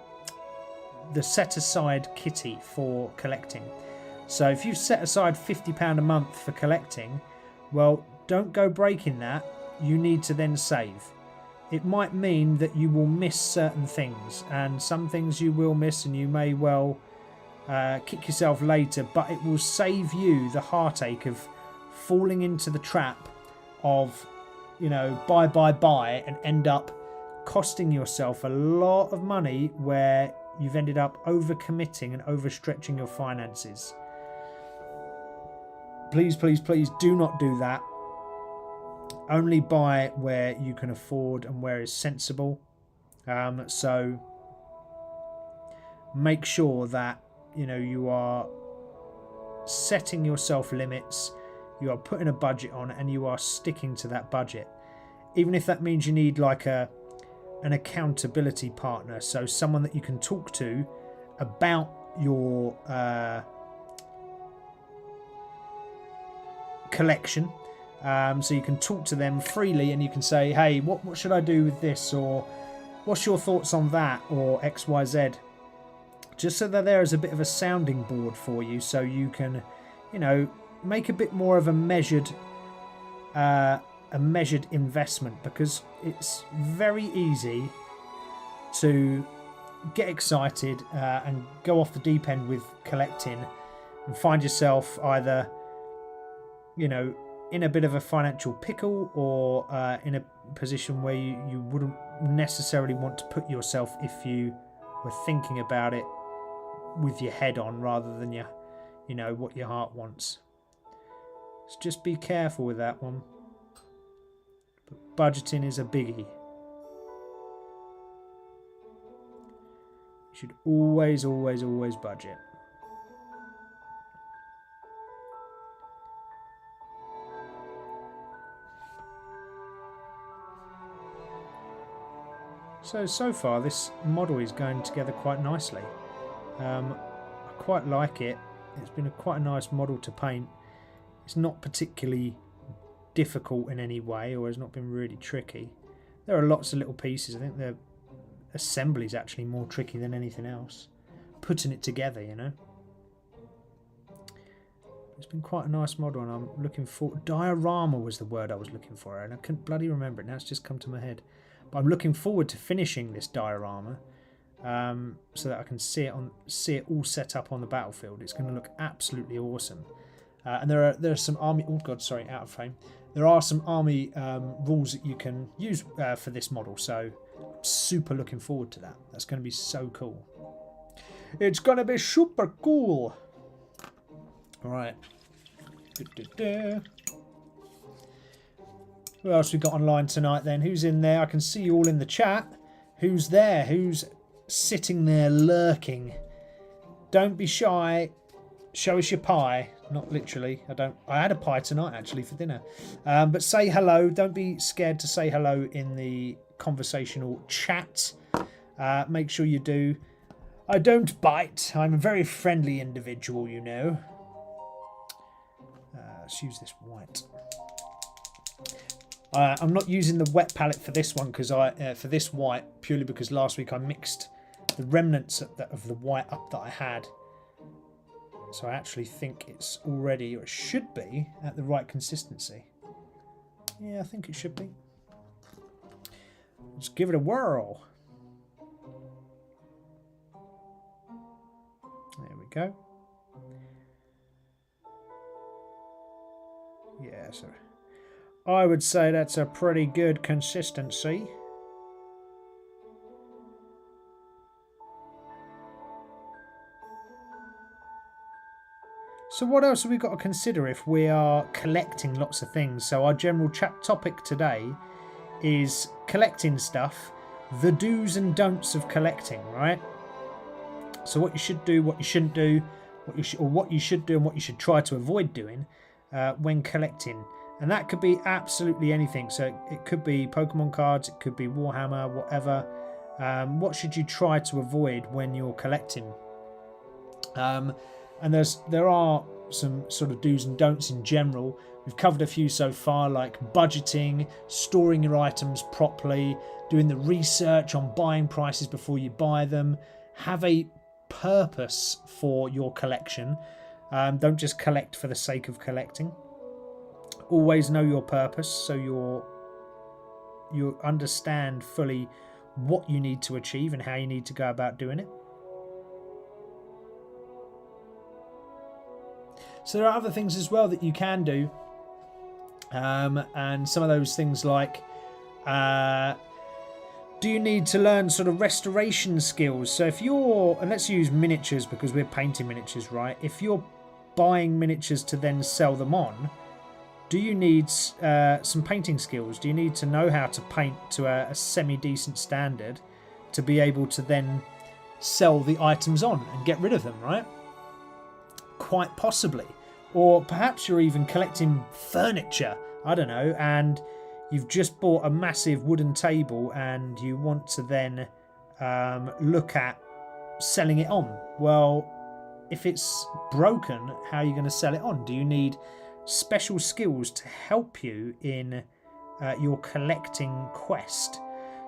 set aside kitty for collecting. So if you've set aside £50 a month for collecting, well, don't go breaking that. You need to then save. It might mean that you will miss certain things, and some things you will miss, and you may well kick yourself later, but it will save you the heartache of falling into the trap of, you know, buy, and end up costing yourself a lot of money where you've ended up overcommitting and overstretching your finances. Please, please, please do not do that. Only buy where you can afford and where is sensible. So make sure that, you know, you are setting yourself limits, you are putting a budget on, and you are sticking to that budget. Even if that means you need like an accountability partner, so someone that you can talk to about your collection, so you can talk to them freely and you can say, hey, what should I do with this, or what's your thoughts on that, or XYZ, just so that there is a bit of a sounding board for you, so you can, you know, make a bit more of a measured investment, because it's very easy to get excited and go off the deep end with collecting and find yourself either, you know, in a bit of a financial pickle, or in a position where you wouldn't necessarily want to put yourself if you were thinking about it with your head on rather than you know, what your heart wants. So just be careful with that one. But budgeting is a biggie. You should always, always, always budget. So far this model is going together quite nicely. I quite like it. It's been quite a nice model to paint. It's not particularly difficult in any way, or has not been really tricky. There are lots of little pieces. I think the assembly is actually more tricky than anything else. Putting it together, you know. It's been quite a nice model, and I'm looking for... Diorama was the word I was looking for, and I couldn't bloody remember it. Now it's just come to my head. But I'm looking forward to finishing this diorama, so that I can see it all set up on the battlefield. It's going to look absolutely awesome. And there are some army... Oh God, sorry, out of frame. there are some army rules that you can use for this model, so I'm super looking forward to that. That's going to be so cool. It's going to be super cool. All right. Who else we got online tonight then? Who's in there? I can see you all in the chat. Who's there? Who's sitting there lurking? Don't be shy. Show us your pie. Not literally. I had a pie tonight actually for dinner. But say hello. Don't be scared to say hello in the conversational chat. Make sure you do. I don't bite. I'm a very friendly individual, you know. Let's use this white. I'm not using the wet palette for this one because for this white purely because last week I mixed the remnants of the white up that I had. So I actually think it's already, or it should be, at the right consistency. Yeah, I think it should be. Let's give it a whirl. There we go. Yeah, so I would say that's a pretty good consistency. So what else have we got to consider if we are collecting lots of things? So our general chat topic today is collecting stuff, the do's and don'ts of collecting, right? So what you should do, what you shouldn't do, what you should do and what you should try to avoid doing when collecting. And that could be absolutely anything. So it could be Pokemon cards, it could be Warhammer, whatever. What should you try to avoid when you're collecting? And there are some sort of do's and don'ts in general. We've covered a few so far, like budgeting, storing your items properly, doing the research on buying prices before you buy them. Have a purpose for your collection. Don't just collect for the sake of collecting. Always know your purpose, so you understand fully what you need to achieve and how you need to go about doing it. So there are other things as well that you can do, and some of those things like do you need to learn sort of restoration skills? So if you're, and let's use miniatures because we're painting miniatures, right? If you're buying miniatures to then sell them on, do you need some painting skills? Do you need to know how to paint to a semi-decent standard to be able to then sell the items on and get rid of them, right? Quite possibly. Or perhaps you're even collecting furniture, I don't know, and you've just bought a massive wooden table and you want to then look at selling it on. Well, if it's broken, how are you going to sell it on? Do you need special skills to help you in your collecting quest?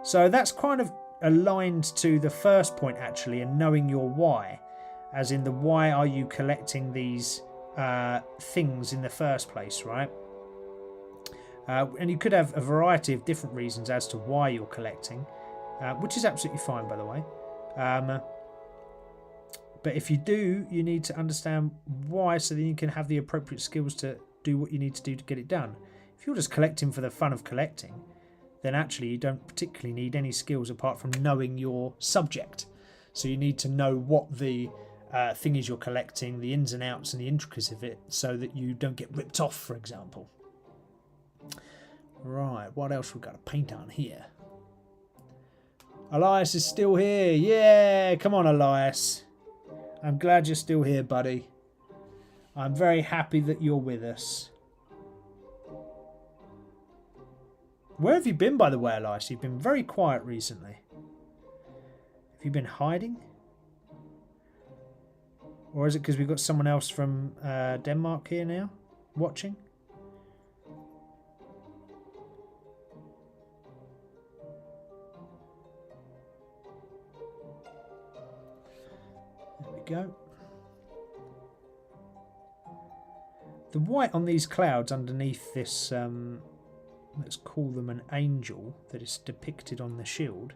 So that's kind of aligned to the first point actually, and knowing your why, as in the why are you collecting these things in the first place, right? And you could have a variety of different reasons as to why you're collecting, which is absolutely fine, by the way. But if you do, you need to understand why, so that you can have the appropriate skills to do what you need to do to get it done. If you're just collecting for the fun of collecting, then actually you don't particularly need any skills apart from knowing your subject. So you need to know what the thing is you're collecting, the ins and outs and the intricacies of it, so that you don't get ripped off, for example. Right, what else we've got to paint on here? Elias is still here. Yeah, come on, Elias. I'm glad you're still here, buddy. I'm very happy that you're with us. Where have you been, by the way, Elias? You've been very quiet recently. Have you been hiding? Or is it because we've got someone else from Denmark here now watching? There we go. The white on these clouds underneath this, let's call them an angel that is depicted on the shield.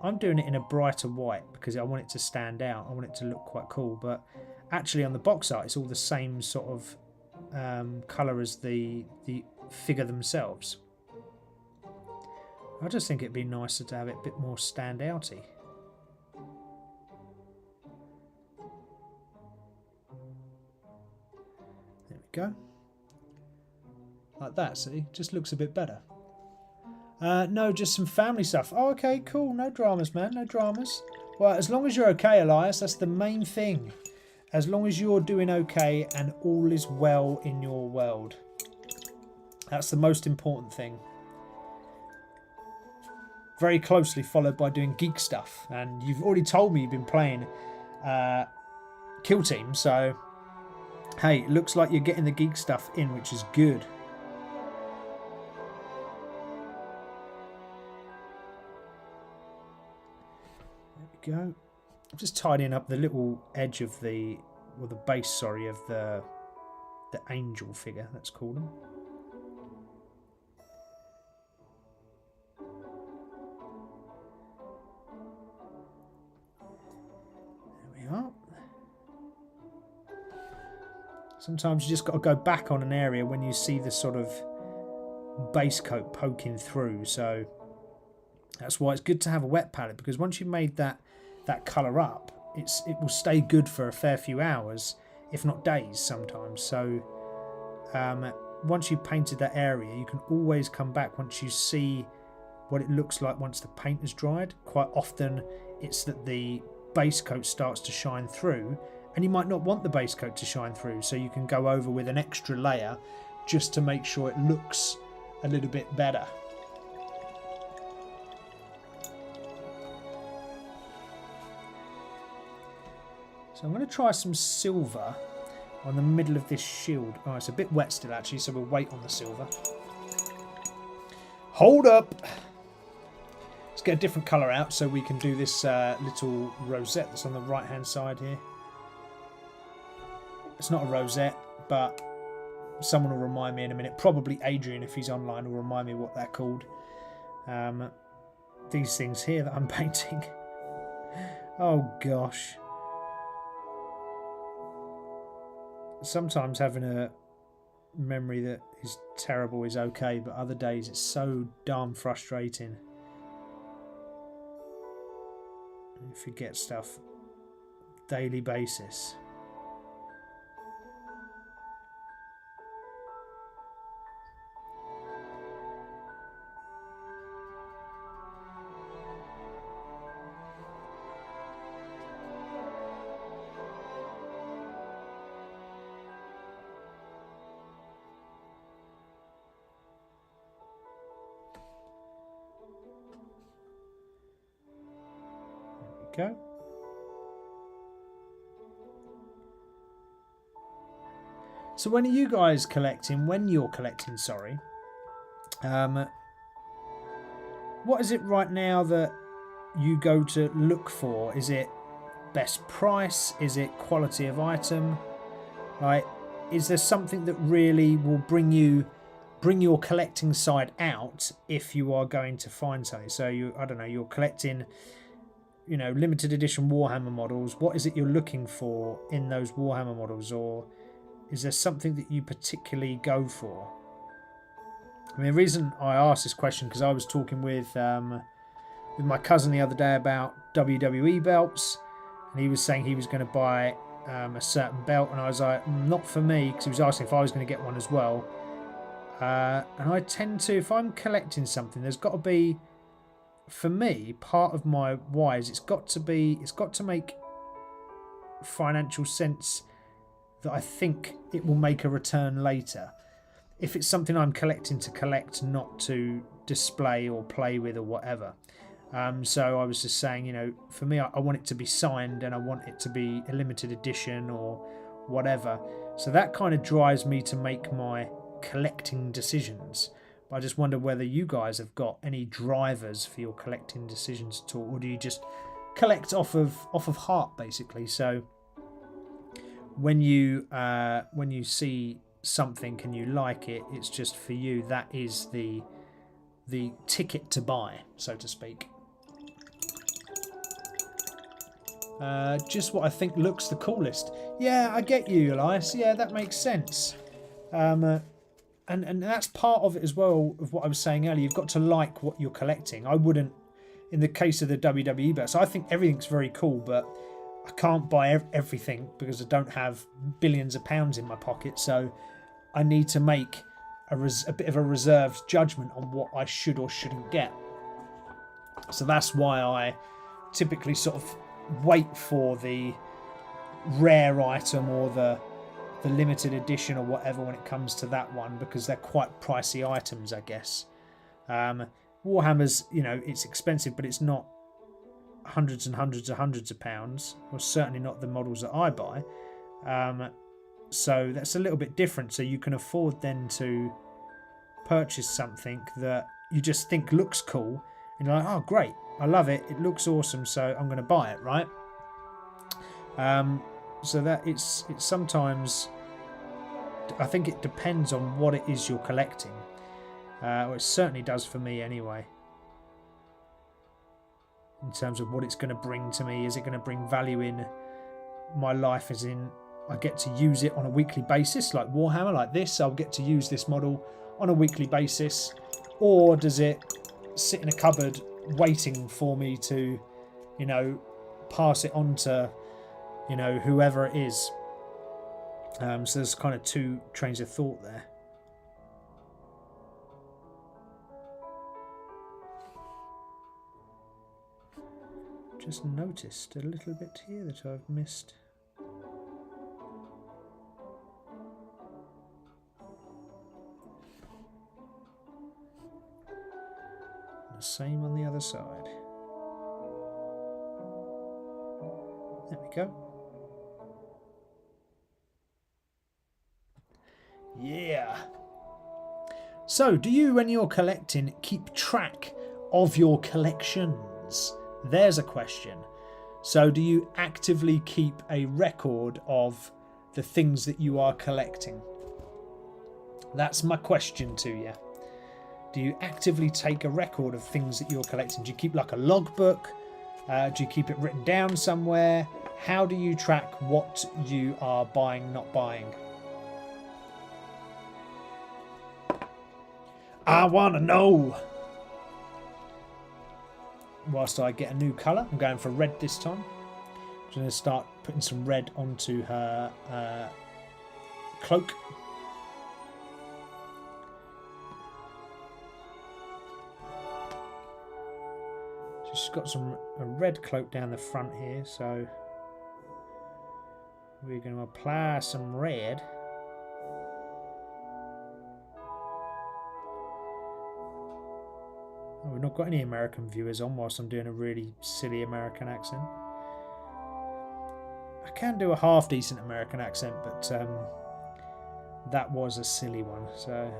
I'm doing it in a brighter white because I want it to stand out. I want it to look quite cool. But actually on the box art, it's all the same sort of colour as the figure themselves. I just think it'd be nicer to have it a bit more standouty. There we go. Like that, see? Just looks a bit better. No, just some family stuff. Oh, okay, cool. No dramas, man. No dramas. Well, as long as you're okay, Elias, that's the main thing. As long as you're doing okay and all is well in your world. That's the most important thing. Very closely followed by doing geek stuff. And you've already told me you've been playing Kill Team, so hey, it looks like you're getting the geek stuff in, which is good. There we go. I'm just tidying up the little edge of the, or the base, sorry, of the angel figure, let's call them. Sometimes you just got to go back on an area when you see the sort of base coat poking through. So that's why it's good to have a wet palette, because once you've made that colour up, it will stay good for a fair few hours, if not days sometimes. So once you've painted that area, you can always come back once you see what it looks like once the paint has dried. Quite often it's that the base coat starts to shine through, and you might not want the base coat to shine through, so you can go over with an extra layer just to make sure it looks a little bit better. So I'm going to try some silver on the middle of this shield. Oh, it's a bit wet still actually, so we'll wait on the silver. Hold up! Let's get a different colour out so we can do this little rosette that's on the right hand side here. It's not a rosette, but someone will remind me in a minute. Probably Adrian, if he's online, will remind me what they're called. These things here that I'm painting. Oh gosh. Sometimes having a memory that is terrible is okay, but other days it's so darn frustrating. You forget stuff daily basis. Go. So when are you guys collecting? When you're collecting, sorry. What is it right now that you go to look for? Is it best price? Is it quality of item? Like, is there something that really will bring your collecting side out if you are going to find something? So I don't know, you're collecting, you know, limited edition Warhammer models. What is it you're looking for in those Warhammer models, or is there something that you particularly go for? I mean, the reason I asked this question because I was talking with my cousin the other day about WWE belts, and he was saying he was going to buy a certain belt, and I was like, not for me, because he was asking if I was going to get one as well. And I tend to, if I'm collecting something, there's got to be, for me, part of my why is it's got to make financial sense that I think it will make a return later. If it's something I'm collecting to collect, not to display or play with or whatever. So I was just saying, you know, for me, I want it to be signed and I want it to be a limited edition or whatever. So that kind of drives me to make my collecting decisions. But I just wonder whether you guys have got any drivers for your collecting decisions at all, or do you just collect off of heart, basically? So when you see something and you like it, it's just for you. That is the ticket to buy, so to speak. Just what I think looks the coolest. Yeah, I get you, Elias. Yeah, that makes sense. And that's part of it as well, of what I was saying earlier. You've got to like what you're collecting. I wouldn't, in the case of the WWE belts, I think everything's very cool, but I can't buy everything because I don't have billions of pounds in my pocket. So I need to make a bit of a reserved judgment on what I should or shouldn't get. So that's why I typically sort of wait for the rare item or the limited edition or whatever when it comes to that one, because they're quite pricey items, I guess. Warhammer's, you know, it's expensive, but it's not hundreds and hundreds and hundreds of pounds, or certainly not the models that I buy. So that's a little bit different. So you can afford then to purchase something that you just think looks cool, and you're like, oh great, I love it, it looks awesome, so I'm going to buy it, right? So that it's sometimes, I think it depends on what it is you're collecting. Or it certainly does for me anyway. In terms of what it's going to bring to me. Is it going to bring value in my life, as in I get to use it on a weekly basis, like Warhammer, like this, I'll get to use this model on a weekly basis? Or does it sit in a cupboard waiting for me to, you know, pass it on to, you know, whoever it is? So there's kind of two trains of thought there. Just noticed a little bit here that I've missed. The same on the other side. There we go. Yeah. So, do you, when you're collecting, keep track of your collections? There's a question. So, do you actively keep a record of the things that you are collecting? That's my question to you. Do you actively take a record of things that you're collecting? Do you keep like a logbook? Do you keep it written down somewhere? How do you track what you are buying, not buying? I want to know. Whilst I get a new colour, I'm going for red this time. I'm going to start putting some red onto her cloak. She's got a red cloak down the front here, so we're going to apply some red. Oh, we've not got any American viewers on whilst I'm doing a really silly American accent. I can do a half decent American accent, but that was a silly one. So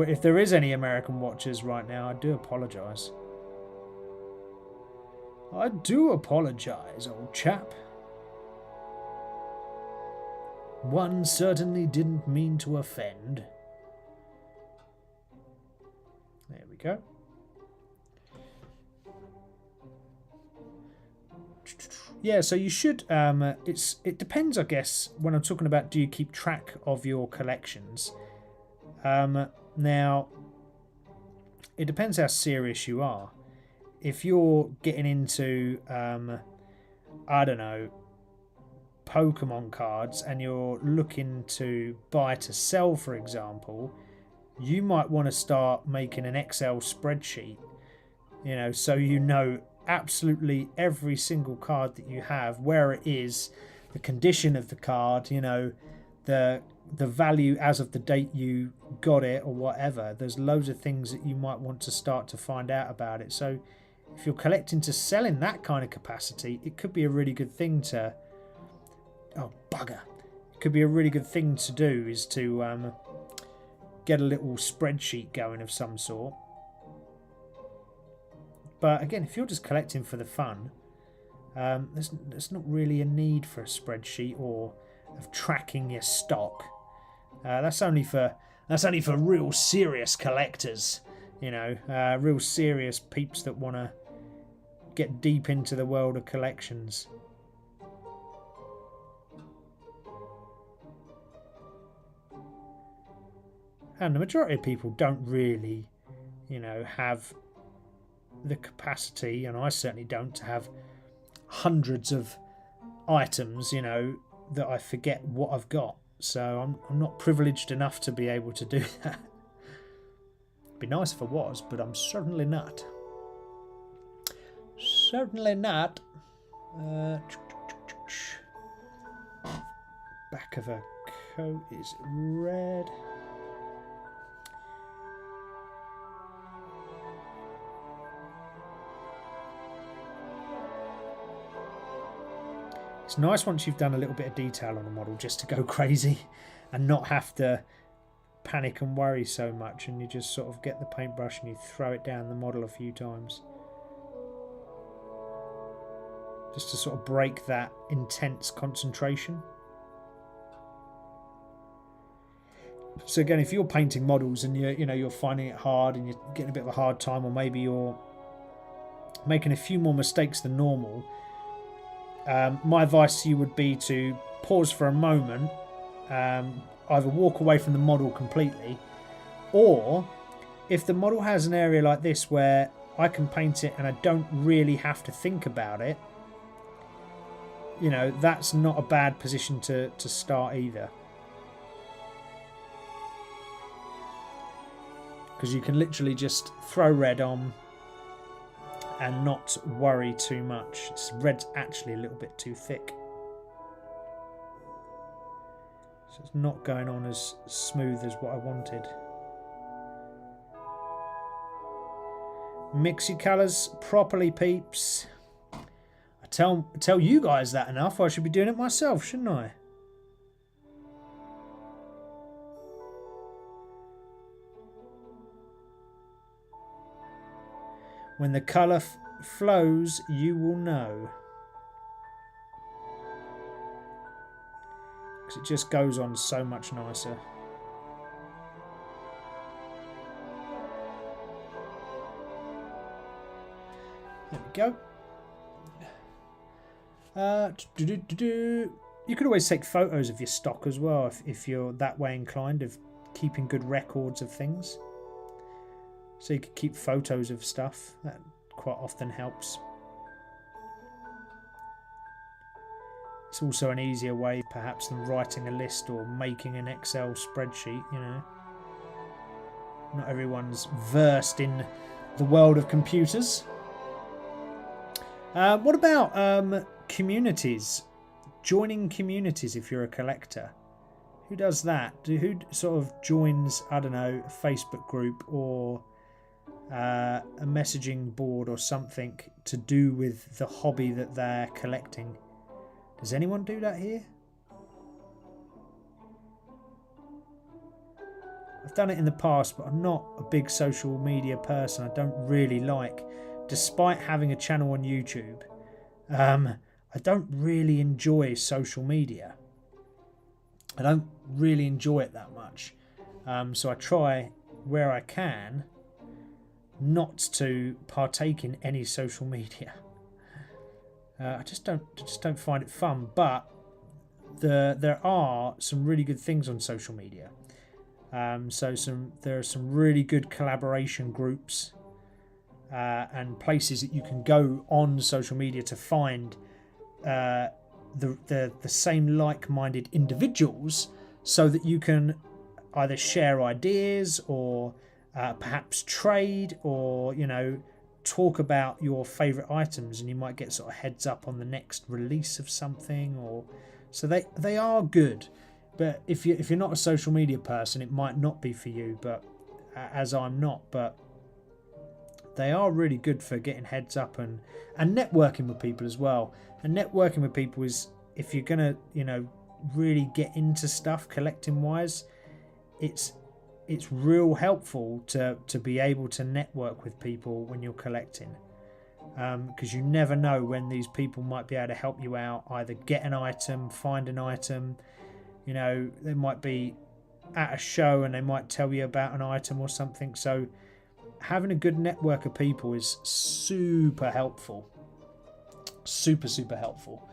if there is any American watchers right now, I do apologise. I do apologise, old chap. One certainly didn't mean to offend. There we go. Yeah, so you should. It depends, I guess. When I'm talking about, do you keep track of your collections? Now, it depends how serious you are. If you're getting into, I don't know, Pokemon cards, and you're looking to buy to sell, for example, you might want to start making an Excel spreadsheet, you know, so you know absolutely every single card that you have, where it is, the condition of the card, you know, the value as of the date you got it or whatever. There's loads of things that you might want to start to find out about it. So if you're collecting to sell in that kind of capacity, it could be a really good thing to... Oh, bugger. It could be a really good thing to do, is to get a little spreadsheet going of some sort. But again, if you're just collecting for the fun, there's not really a need for a spreadsheet or of tracking your stock. That's only for real serious collectors, you know, real serious peeps that want to get deep into the world of collections. And the majority of people don't really, you know, have the capacity, and I certainly don't, to have hundreds of items, you know, that I forget what I've got. So I'm not privileged enough to be able to do that. It'd be nice if I was, but I'm certainly not. Certainly not. Back of her coat is red. It's nice once you've done a little bit of detail on a model just to go crazy and not have to panic and worry so much, and you just sort of get the paintbrush and you throw it down the model a few times just to sort of break that intense concentration. So again, if you're painting models and you're finding it hard and you're getting a bit of a hard time, or maybe you're making a few more mistakes than normal, my advice to you would be to pause for a moment, either walk away from the model completely, or if the model has an area like this where I can paint it and I don't really have to think about it, you know, that's not a bad position to start either. Because you can literally just throw red on and not worry too much. Red's actually a little bit too thick, so it's not going on as smooth as what I wanted. Mix your colours properly, peeps. I tell you guys that enough. I should be doing it myself, shouldn't I? When the colour flows, you will know. Because it just goes on so much nicer. There we go. You could always take photos of your stock as well if you're that way inclined, of keeping good records of things. So you could keep photos of stuff. That quite often helps. It's also an easier way perhaps than writing a list or making an Excel spreadsheet, you know. Not everyone's versed in the world of computers. What about communities? Joining communities if you're a collector. Who does that? Who sort of joins, I don't know, a Facebook group or a messaging board or something to do with the hobby that they're collecting? Does anyone do that here? I've done it in the past, but I'm not a big social media person. I don't really like, despite having a channel on YouTube, I don't really enjoy social media. I don't really enjoy it that much. So I try, where I can, not to partake in any social media. I just don't find it fun. But there are some really good things on social media. There are some really good collaboration groups and places that you can go on social media to find the same like-minded individuals, so that you can either share ideas or perhaps trade, or talk about your favorite items, and you might get sort of heads up on the next release of something. Or so they are good. But if you're not a social media person, it might not be for you. But as I'm not, but they are really good for getting heads up and networking with people as well. And networking with people is, if you're gonna really get into stuff collecting wise, it's real helpful to be able to network with people when you're collecting, because you never know when these people might be able to help you out, either get an item, find an item. They might be at a show and they might tell you about an item or something. So having a good network of people is super helpful. Super helpful.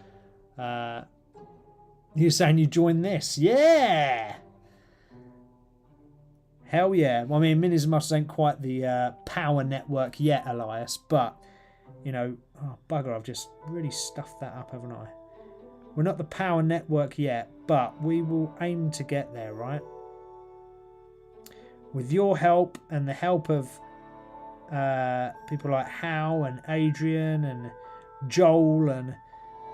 You're saying you joined this? Yeah! Hell yeah. Well, I mean, Minis-N-Muscles ain't quite the power network yet, Elias, but, you know, oh, bugger, I've just really stuffed that up, haven't I? We're not the power network yet, but we will aim to get there, right? With your help and the help of people like Hal and Adrian and Joel and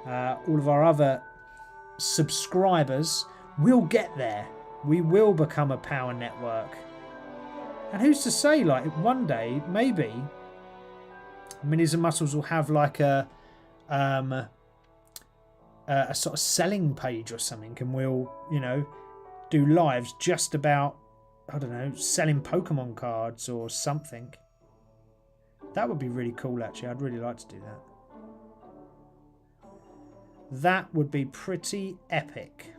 all of our other subscribers, we'll get there. We will become a power network. And who's to say, like, one day, maybe, Minis-N-Muscles will have like a sort of selling page or something, and we'll, you know, do lives just about, I don't know, selling Pokemon cards or something. That would be really cool, actually. I'd really like to do that. That would be pretty epic.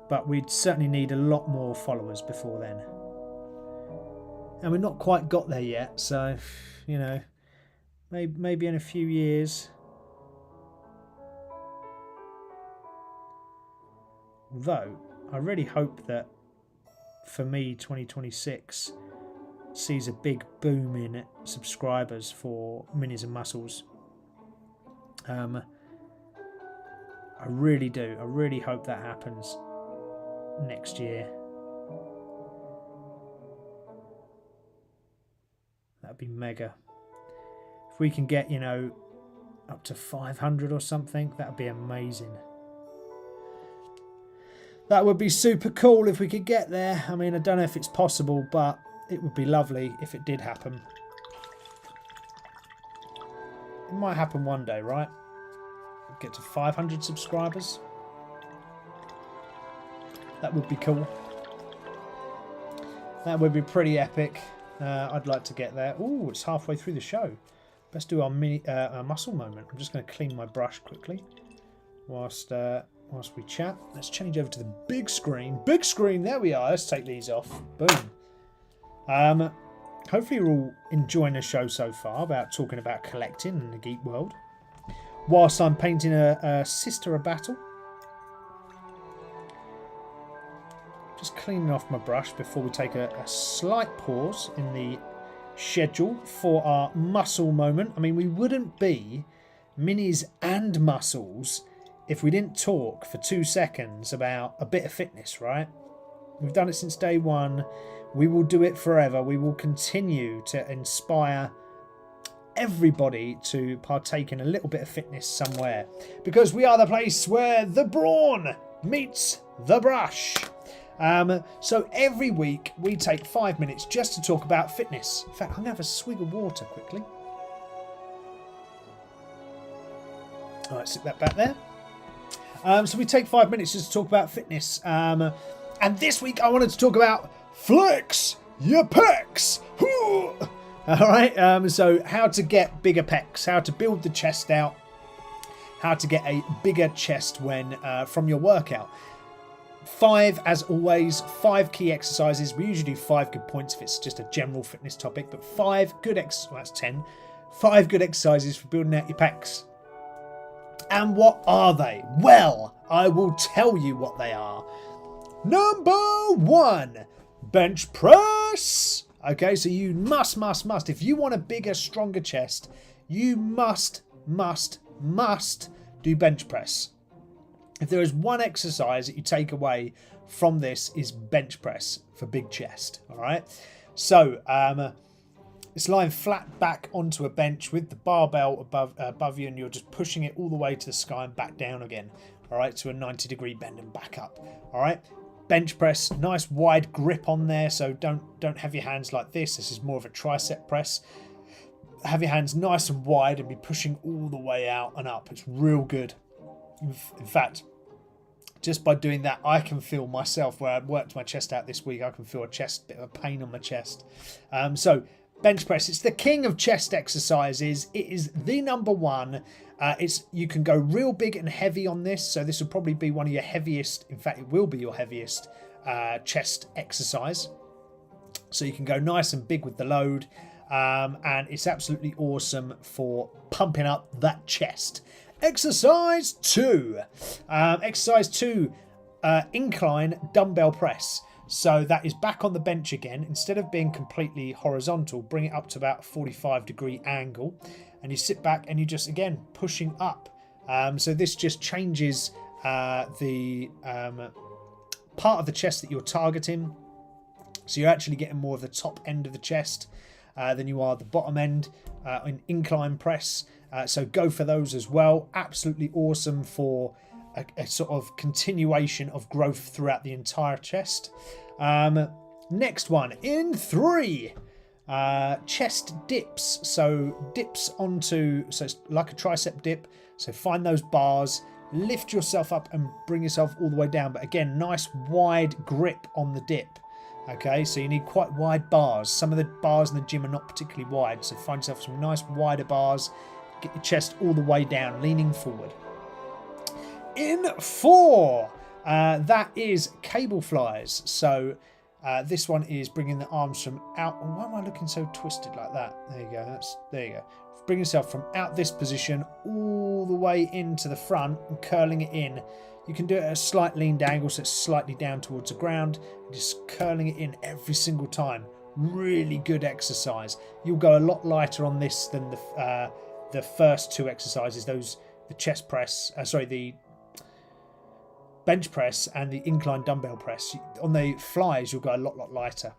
But we'd certainly need a lot more followers before then. And we've not quite got there yet, so, you know, maybe in a few years. Although, I really hope that, for me, 2026 sees a big boom in subscribers for Minis-N-Muscles. I really do. I really hope that happens next year. That'd be mega. If we can get, you know, up to 500 or something, that'd be amazing. That would be super cool if we could get there. I mean, I don't know if it's possible, but it would be lovely if it did happen. It might happen one day, right? Get to 500 subscribers. That would be cool. That would be pretty epic. I'd like to get there. Ooh, it's halfway through the show. Let's do our muscle moment. I'm just going to clean my brush quickly whilst we chat. Let's change over to the big screen. Big screen, there we are. Let's take these off. Boom. Hopefully you're all enjoying the show so far about talking about collecting in the geek world. Whilst I'm painting a sister a battle. Just cleaning off my brush before we take a slight pause in the schedule for our muscle moment. I mean, we wouldn't be Minis and Muscles if we didn't talk for 2 seconds about a bit of fitness, right? We've done it since day one. We will do it forever. We will continue to inspire everybody to partake in a little bit of fitness somewhere, because we are the place where the brawn meets the brush. So every week we take 5 minutes just to talk about fitness. In fact, I'm going to have a swig of water quickly. All right, stick that back there. So we take 5 minutes just to talk about fitness. And this week I wanted to talk about flex your pecs. All right. So how to get bigger pecs, how to build the chest out, how to get a bigger chest when from your workout. 5, as always, 5 key exercises. We usually do 5 good points if it's just a general fitness topic, but 5 good that's 10. 5 good exercises for building out your pecs. And what are they? Well, I will tell you what they are. Number 1, bench press. Okay, so you must. If you want a bigger, stronger chest, you must do bench press. If there is one exercise that you take away from this, is bench press for big chest. All right. So it's lying flat back onto a bench with the barbell above you, and you're just pushing it all the way to the sky and back down again. All right, to a 90-degree bend and back up. All right. Bench press, nice wide grip on there. So don't have your hands like this. This is more of a tricep press. Have your hands nice and wide and be pushing all the way out and up. It's real good. In fact, just by doing that, I can feel myself, where I worked my chest out this week, I can feel bit of a pain on my chest. So bench press, it's the king of chest exercises. It is the number 1. You can go real big and heavy on this. So this will probably be one of your heaviest. In fact, it will be your heaviest chest exercise. So you can go nice and big with the load. And it's absolutely awesome for pumping up that chest. Exercise 2. Incline dumbbell press. So that is back on the bench again. Instead of being completely horizontal, bring it up to about a 45-degree angle. And you sit back and you just, again, pushing up. So this just changes the part of the chest that you're targeting. So you're actually getting more of the top end of the chest than you are the bottom end in incline press. So go for those as well. Absolutely awesome for a sort of continuation of growth throughout the entire chest. Next one in 3. Chest dips. So dips onto, so it's like a tricep dip. So find those bars, lift yourself up and bring yourself all the way down. But again, nice wide grip on the dip. Okay, so you need quite wide bars. Some of the bars in the gym are not particularly wide. So find yourself some nice wider bars. Get your chest all the way down, leaning forward. In 4, that is cable flies. So this one is bringing the arms from out. Oh, why am I looking so twisted like that? There you go. There you go. Bring yourself from out this position all the way into the front and curling it in. You can do it at a slight leaned angle, so it's slightly down towards the ground. Just curling it in every single time. Really good exercise. You'll go a lot lighter on this than the first 2 exercises. The chest press, the bench press and the incline dumbbell press. On the flies, you'll go a lot lighter.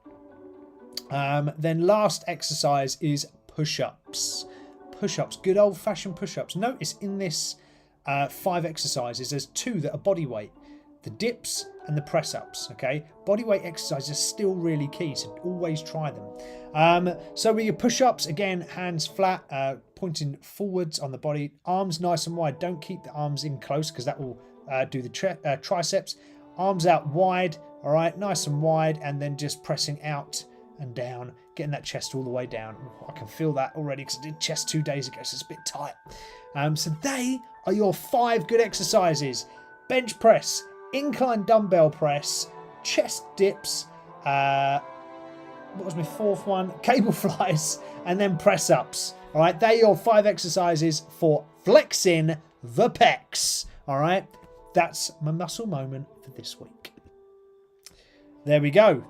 Then last exercise is push-ups. Push-ups, good old-fashioned push-ups. Notice in this 5 exercises, there's 2 that are body weight. The dips and the press-ups, okay? Body weight exercises are still really key, so always try them. So with your push-ups, again, hands flat, pointing forwards on the body. Arms nice and wide. Don't keep the arms in close because that will do the triceps. Arms out wide, all right? Nice and wide, and then just pressing out and down, getting that chest all the way down. I can feel that already because I did chest 2 days ago, so it's a bit tight. So they are your 5 good exercises. Bench press, incline dumbbell press, chest dips, what was my 4th one? Cable flies, and then press ups. All right, they're your 5 exercises for flexing the pecs. All right, that's my muscle moment for this week. There we go.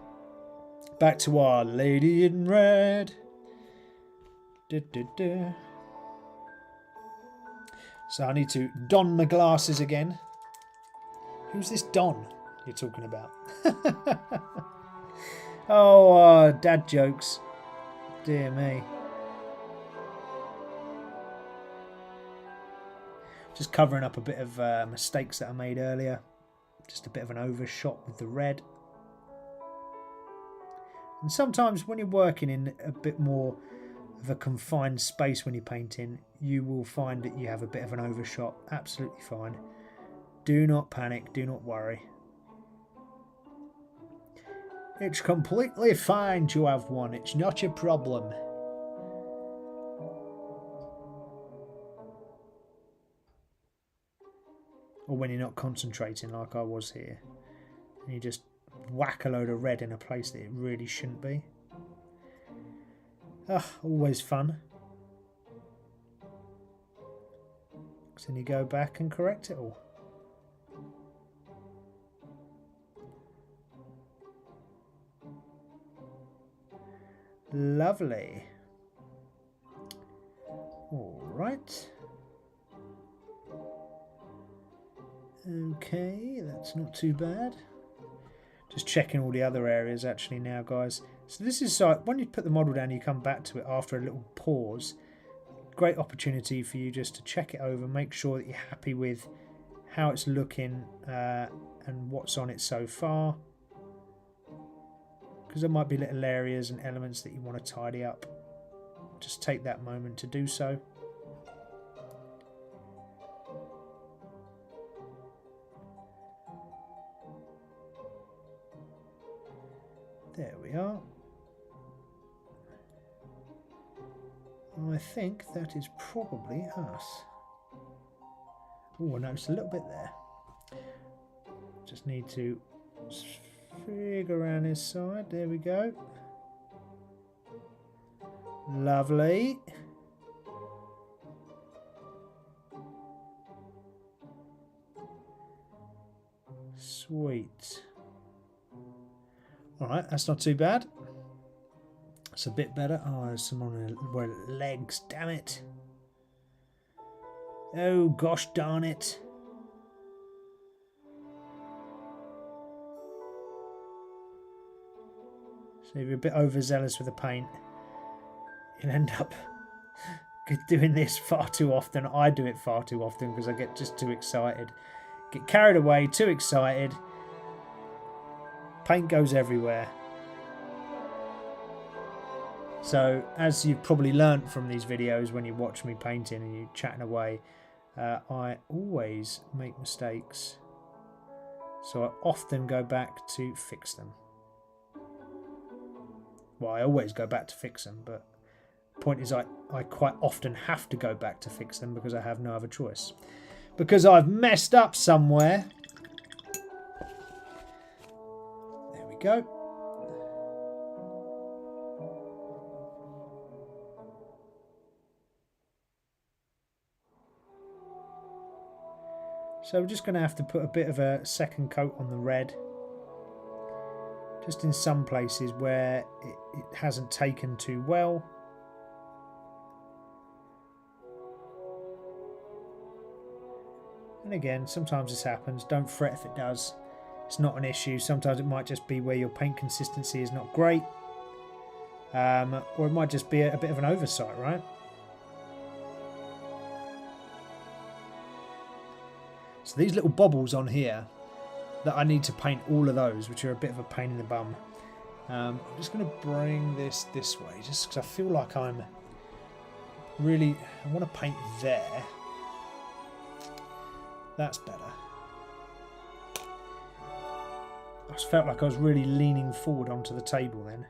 Back to our lady in red. So I need to don my glasses again. Who's this Don you're talking about? Oh, dad jokes. Dear me. Just covering up a bit of mistakes that I made earlier. Just a bit of an overshot with the red. And sometimes when you're working in a bit more of a confined space when you're painting, you will find that you have a bit of an overshot. Absolutely fine. Do not panic. Do not worry. It's completely fine to have one. It's not your problem. Or when you're not concentrating like I was here. And you just whack a load of red in a place that it really shouldn't be. Always fun. So then you go back and correct it all. Lovely. All right. Okay, that's not too bad. Just checking all the other areas actually now, guys. So this is like when you put the model down, you come back to it after a little pause. Great opportunity for you just to check it over, make sure that you're happy with how it's looking and what's on it so far. Because there might be little areas and elements that you want to tidy up. Just take that moment to do so. There we are. I think that is probably us. Oh, I noticed a little bit there. Just need to figure around this side. There we go. Lovely. Sweet. Alright, that's not too bad. It's a bit better. Oh, there's some on the legs, damn it. Oh, gosh darn it. So if you're a bit overzealous with the paint, you'll end up doing this far too often. I do it far too often because I get just too excited. Get carried away, too excited. Paint goes everywhere. So, as you've probably learnt from these videos when you watch me painting and you chatting away, I always make mistakes. So I often go back to fix them. Well, I always go back to fix them, but the point is I quite often have to go back to fix them because I have no other choice. Because I've messed up somewhere. There we go. So we're just going to have to put a bit of a second coat on the red. Just in some places where it hasn't taken too well. And again, sometimes this happens. Don't fret if it does. It's not an issue. Sometimes it might just be where your paint consistency is not great. Or it might just be a bit of an oversight, right? So these little bobbles on here, that I need to paint all of those, which are a bit of a pain in the bum. I'm just going to bring this way, just because I feel like I want to paint there. That's better. I just felt like I was really leaning forward onto the table then,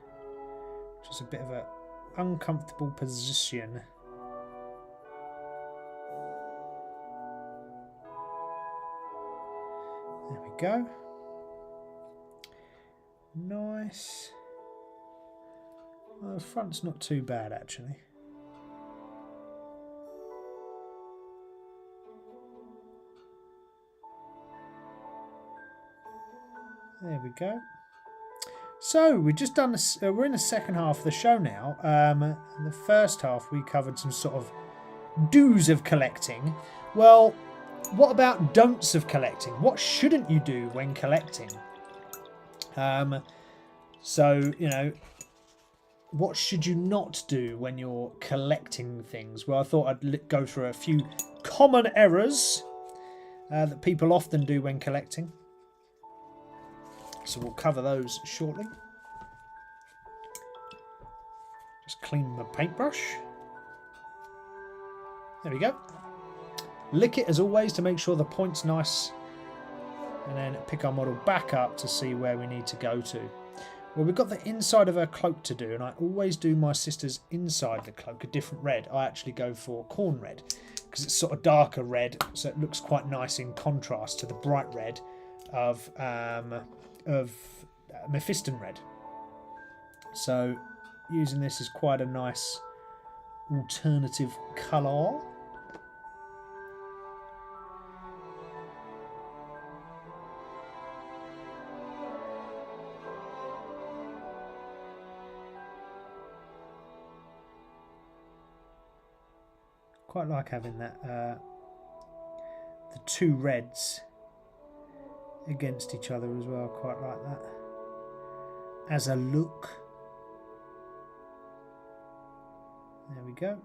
which is a bit of an uncomfortable position. There we go. Nice. Well, the front's not too bad actually. There we go. So we've just done this. We're in the second half of the show now. In the first half we covered some sort of do's of collecting. Well, what about don'ts of collecting? What shouldn't you do when collecting? So, you know, what should you not do when you're collecting things? Well, I thought I'd go through a few common errors that people often do when collecting. So we'll cover those shortly. Just clean my paintbrush. There we go. Lick it as always to make sure the point's nice. And then pick our model back up to see where we need to go to. Well, we've got the inside of her cloak to do, and I always do my sister's inside the cloak a different red. I actually go for corn red because it's sort of darker red, so it looks quite nice in contrast to the bright red of Mephiston red. So using this is quite a nice alternative colour. Quite like having that the two reds against each other as well. Quite like that as a look. There we go.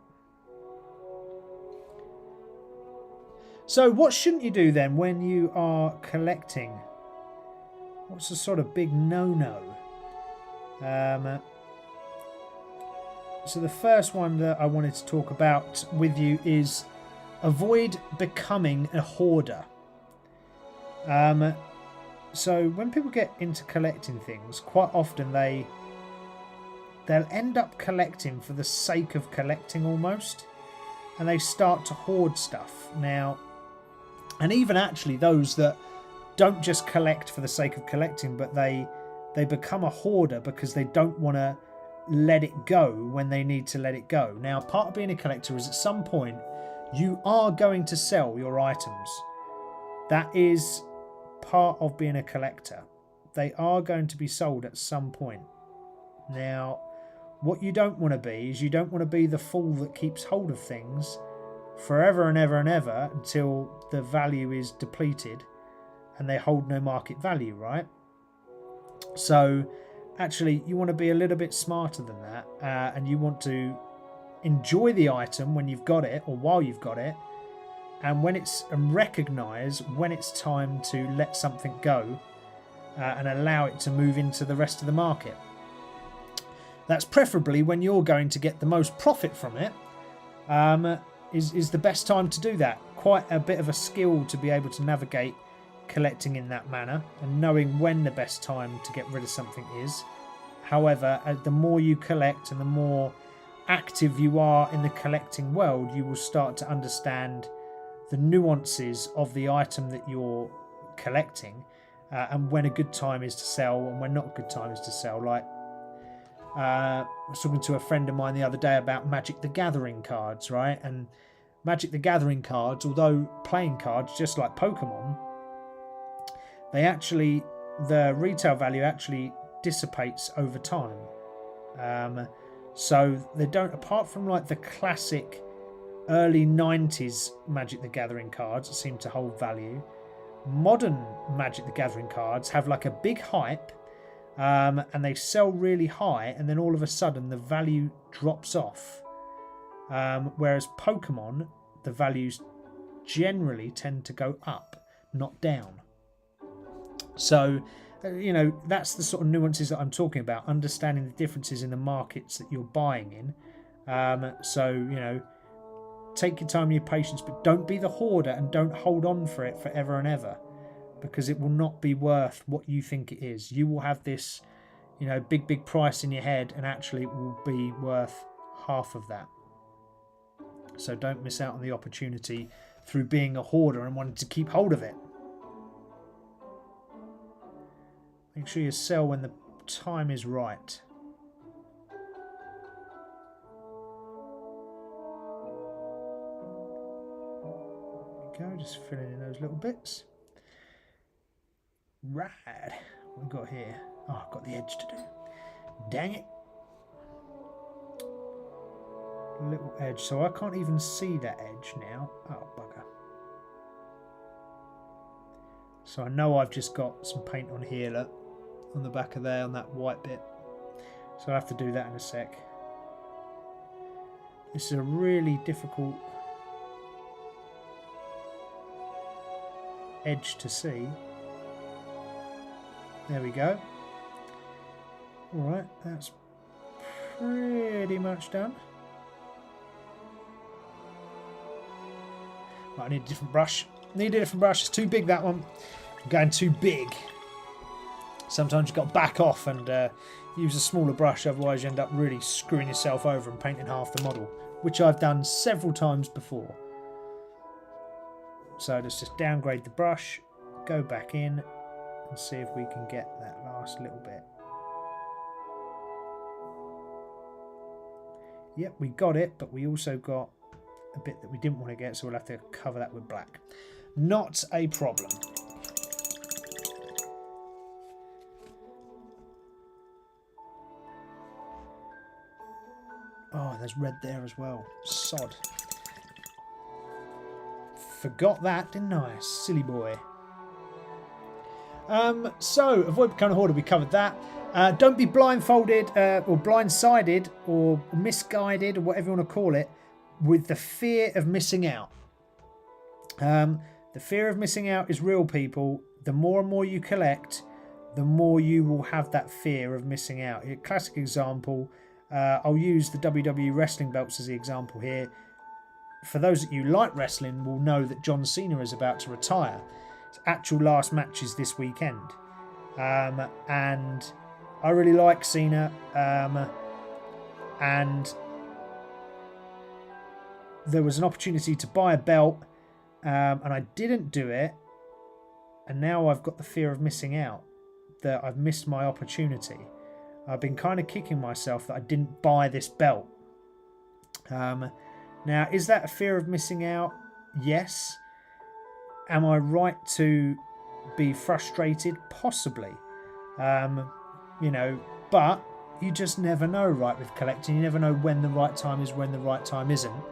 So what shouldn't you do then when you are collecting? What's the sort of big no-no? So the first one that I wanted to talk about with you is avoid becoming a hoarder. So when people get into collecting things, quite often they'll end up collecting for the sake of collecting almost, and they start to hoard stuff. Now, and even actually those that don't just collect for the sake of collecting, but they become a hoarder because they don't want to let it go when they need to let it go. Now, part of being a collector is at some point you are going to sell your items. That is part of being a collector. they are going to be sold at some point. Now, what you don't want to be is you don't want to be the fool that keeps hold of things forever and ever and ever until the value is depleted and they hold no market value, right? So actually you want to be a little bit smarter than that, and you want to enjoy the item when you've got it or while you've got it, and recognize when it's time to let something go, and allow it to move into the rest of the market. That's preferably when you're going to get the most profit from it, is the best time to do that. Quite a bit of a skill to be able to navigate collecting in that manner and knowing when the best time to get rid of something is. However, the more you collect and the more active you are in the collecting world, you will start to understand the nuances of the item that you're collecting, and when a good time is to sell and when not a good time is to sell. Like, I was talking to a friend of mine the other day about Magic the Gathering cards, right? And Magic the Gathering cards, although playing cards just like Pokemon, the retail value actually dissipates over time. So they don't, apart from like the classic early 90s Magic the Gathering cards that seem to hold value, modern Magic the Gathering cards have like a big hype, and they sell really high, and then all of a sudden the value drops off. Whereas Pokemon, the values generally tend to go up, not down. So, that's the sort of nuances that I'm talking about, understanding the differences in the markets that you're buying in. So, take your time and your patience, but don't be the hoarder and don't hold on for it forever and ever, because it will not be worth what you think it is. You will have this, big price in your head, and actually it will be worth half of that. So don't miss out on the opportunity through being a hoarder and wanting to keep hold of it. Make sure you sell when the time is right. There we go, just filling in those little bits. Right, what we got here? Oh, I've got the edge to do. Dang it. Little edge, so I can't even see that edge now. Oh, bugger. So I know I've just got some paint on here, look, on the back of there, on that white bit. So I have to do that in a sec. This is a really difficult edge to see. There we go. Alright, that's pretty much done. Right, I need a different brush. It's too big, that one. I'm going too big. Sometimes you've got to back off and use a smaller brush, otherwise you end up really screwing yourself over and painting half the model, which I've done several times before. So let's just downgrade the brush, go back in and see if we can get that last little bit. Yep, we got it, but we also got a bit that we didn't want to get, so we'll have to cover that with black. Not a problem. Oh, there's red there as well. Sod. Forgot that, didn't I? Silly boy. So, avoid becoming a hoarder, we covered that. Don't be blindfolded or blindsided or misguided or whatever you want to call it with the fear of missing out. The fear of missing out is real, people. The more and more you collect, the more you will have that fear of missing out. A classic example, I'll use the WWE wrestling belts as the example here. For those of you who like wrestling will know that John Cena is about to retire. His actual last match is this weekend. And I really like Cena. And there was an opportunity to buy a belt, and I didn't do it. And now I've got the fear of missing out, that I've missed my opportunity. I've been kind of kicking myself that I didn't buy this belt. Now, is that a fear of missing out? Yes. Am I right to be frustrated? Possibly. You know, but you just never know, right, with collecting. You never know when the right time is, when the right time isn't.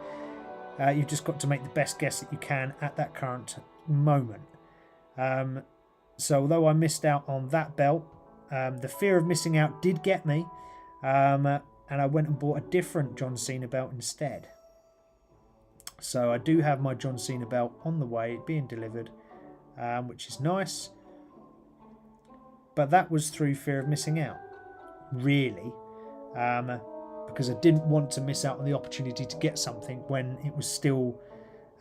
You've just got to make the best guess that you can at that current moment. So although I missed out on that belt, the fear of missing out did get me, and I went and bought a different John Cena belt instead. So I do have my John Cena belt on the way, being delivered, which is nice. But that was through fear of missing out, really, because I didn't want to miss out on the opportunity to get something when it was still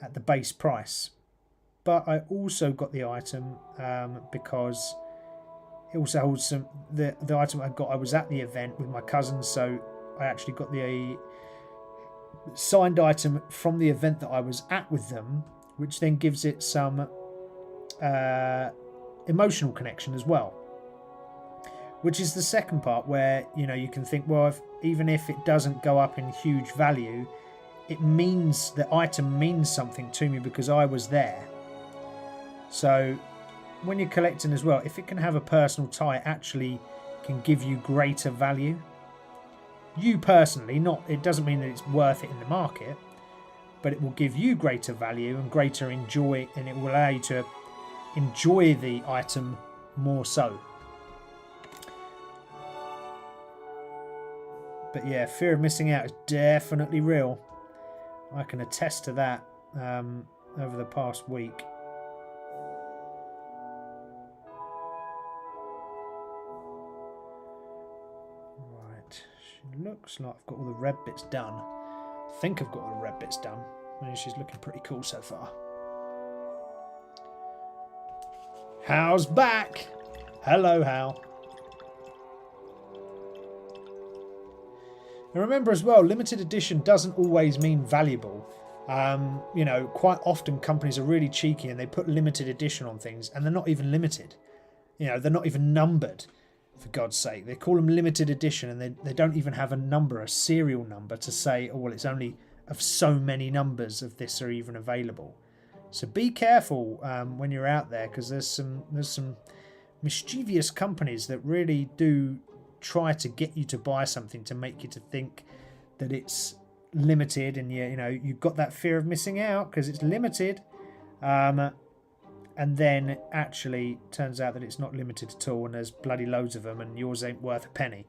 at the base price. But I also got the item because it also holds some. The item I got, I was at the event with my cousins, so I actually got the signed item from the event that I was at with them, which then gives it some emotional connection as well. Which is the second part where, you know, you can think, well, even if it doesn't go up in huge value, it means the item means something to me because I was there. So when you're collecting as well, if it can have a personal tie, it actually can give you greater value. You personally, it doesn't mean that it's worth it in the market, but it will give you greater value and greater enjoy, and it will allow you to enjoy the item more so. But yeah, fear of missing out is definitely real. I can attest to that over the past week. Right, looks like I've got all the red bits done. I think I've got all the red bits done. I mean, she's looking pretty cool so far. Hal's back. Hello, Hal. And remember as well, limited edition doesn't always mean valuable. You know, quite often companies are really cheeky and they put limited edition on things and they're not even limited. You know, they're not even numbered, for God's sake. They call them limited edition and they don't even have a number, a serial number to say, oh, well, it's only of so many numbers of this are even available. So be careful when you're out there, because there's some mischievous companies that really do try to get you to buy something to make you to think that it's limited, and you know you've got that fear of missing out because it's limited, and then actually turns out that it's not limited at all and there's bloody loads of them and yours ain't worth a penny.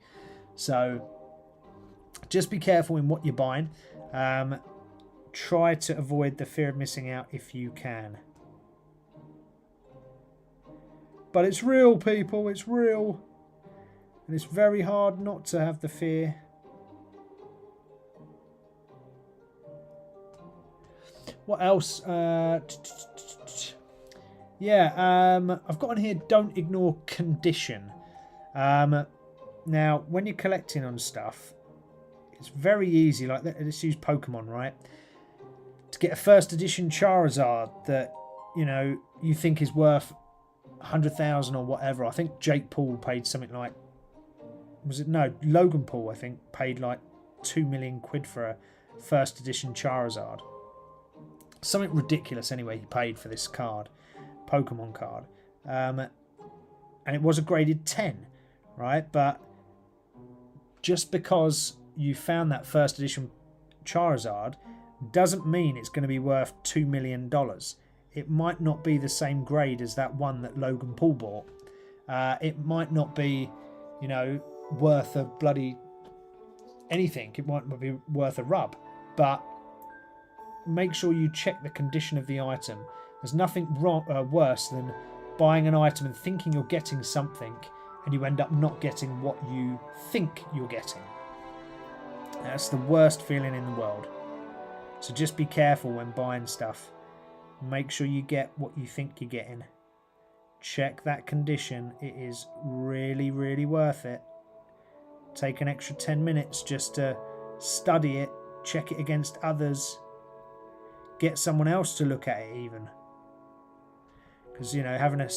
So just be careful in what you're buying. Try to avoid the fear of missing out if you can. But it's real, people, it's real. And it's very hard not to have the fear. What else? I've got on here, don't ignore condition. Now, when you're collecting on stuff, it's very easy. Like, let's use Pokemon, right? To get a first edition Charizard that, you know, you think is worth 100,000 or whatever. I think Jake Paul paid something like, Logan Paul, I think, paid like 2 million quid for a first edition Charizard. Something ridiculous anyway he paid for this card, Pokemon card. And it was a graded 10, right? But just because you found that first edition Charizard doesn't mean it's going to be worth $2 million. It might not be the same grade as that one that Logan Paul bought. It might not be, you know, worth a bloody anything. It might not be worth a rub. But make sure you check the condition of the item. There's nothing worse than buying an item and thinking you're getting something and you end up not getting what you think you're getting. That's the worst feeling in the world. So just be careful when buying stuff. Make sure you get what you think you're getting. Check that condition. It is really, really worth it. Take an extra 10 minutes just to study it, check it against others, get someone else to look at it even. Because, you know, having a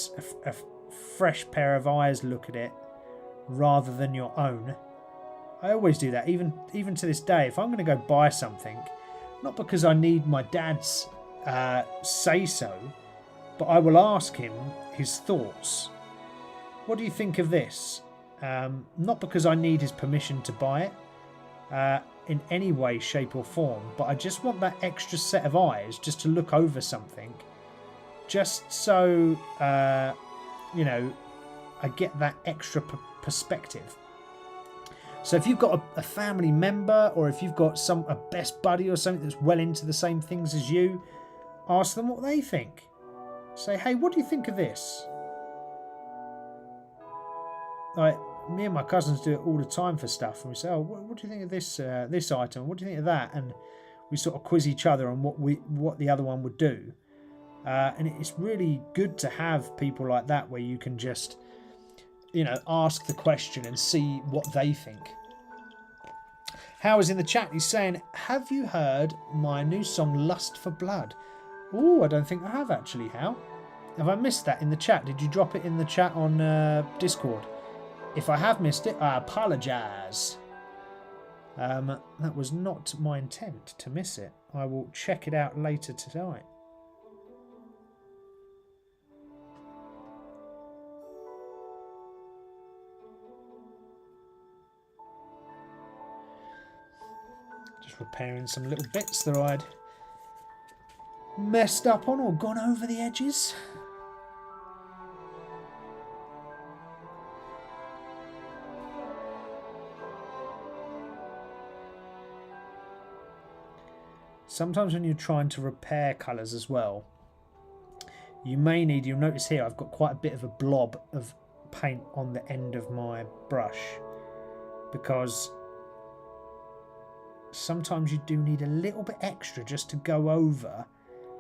fresh pair of eyes look at it rather than your own. I always do that, even to this day. If I'm going to go buy something, not because I need my dad's say so, but I will ask him his thoughts. What do you think of this? Not because I need his permission to buy it in any way, shape or form, but I just want that extra set of eyes just to look over something, just so you know, I get that extra perspective. So if you've got a family member, or if you've got a best buddy or something that's well into the same things as you, ask them what they think. Say, hey, what do you think of this? Like, me and my cousins do it all the time for stuff, and we say, oh, what do you think of this this item? What do you think of that? And we sort of quiz each other on what the other one would do. And it's really good to have people like that where you can just, you know, ask the question and see what they think. Howard's in the chat. He's saying, have you heard my new song Lust for Blood? Oh, I don't think I have actually, How? Have I missed that in the chat? Did you drop it in the chat on Discord? If I have missed it, I apologise. That was not my intent to miss it. I will check it out later tonight. Just repairing some little bits that I'd messed up on or gone over the edges. Sometimes when you're trying to repair colours as well, you may need, you'll notice here I've got quite a bit of a blob of paint on the end of my brush, because sometimes you do need a little bit extra just to go over,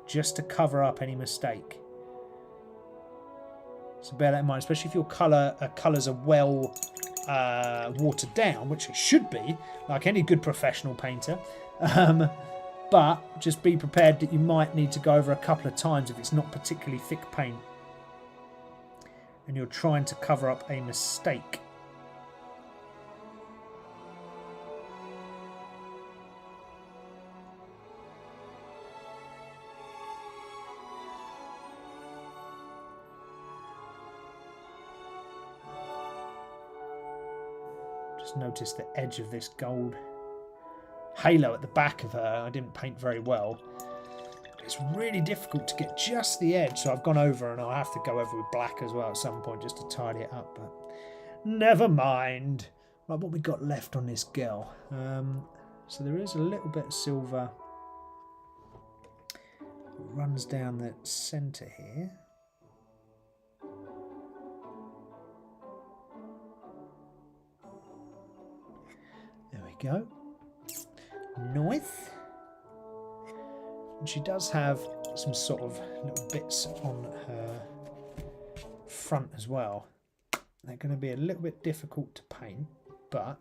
just to cover up any mistake. So bear that in mind, especially if your colours are well watered down, which it should be, like any good professional painter. But just be prepared that you might need to go over a couple of times if it's not particularly thick paint and you're trying to cover up a mistake. Just notice the edge of this gold halo at the back of her. I didn't paint very well. It's really difficult to get just the edge, so I've gone over, and I'll have to go over with black as well at some point just to tidy it up, but never mind. Right, what we got left on this girl? So there is a little bit of silver that runs down the centre here. There we go. Nice. And she does have some sort of little bits on her front as well. They're going to be a little bit difficult to paint, but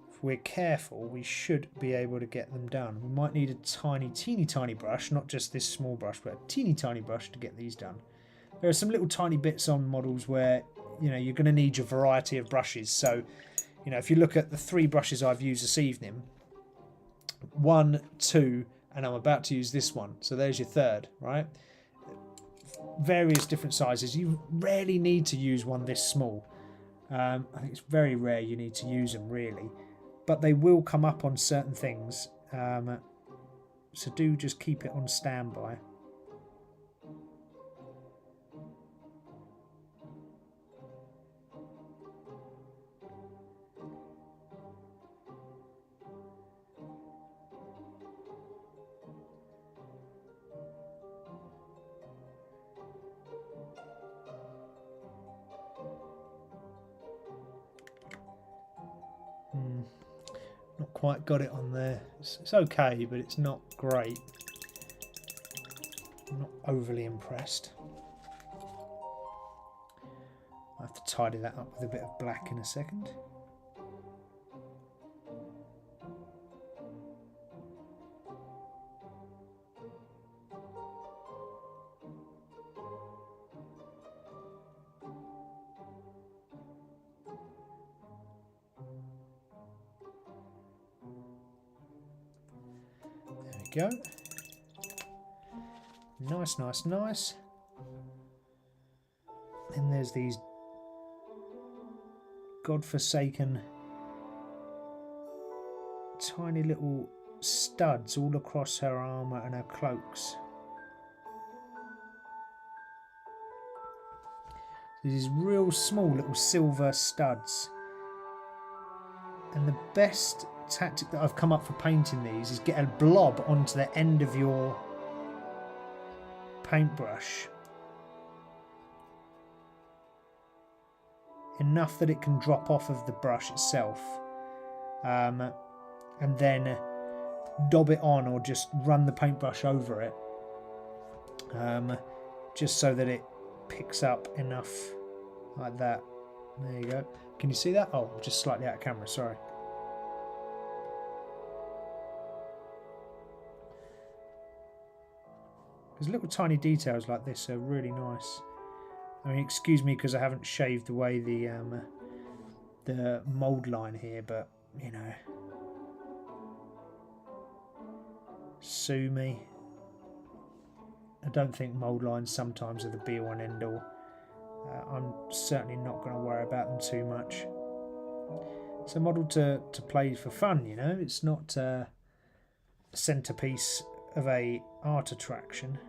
if we're careful, we should be able to get them done. We might need a teeny tiny brush, not just this small brush, but a teeny tiny brush to get these done. There are some little tiny bits on models where, you know, you're going to need your variety of brushes. So, you know, if you look at the 3 brushes I've used this evening, 1, 2, and I'm about to use this one. So there's your third, right? Various different sizes. You rarely need to use one this small. I think it's very rare you need to use them, really. But they will come up on certain things. So do just keep it on standby. Not quite got it on there. It's okay, but it's not great. I'm not overly impressed. I have to tidy that up with a bit of black in a second. Go. Nice. Then there's these godforsaken tiny little studs all across her armour and her cloaks. These real small little silver studs. And the best tactic that I've come up for painting these is get a blob onto the end of your paintbrush. Enough that it can drop off of the brush itself. And then dob it on or just run the paintbrush over it. Just so that it picks up enough like that. There you go. Can you see that? Oh, just slightly out of camera, sorry. Because little tiny details like this are really nice. I mean, excuse me because I haven't shaved away the mould line here, but, you know. Sue me. I don't think mould lines sometimes are the be-all and end-all. I'm certainly not going to worry about them too much. It's a model to play for fun, you know. It's not a centrepiece of a art attraction.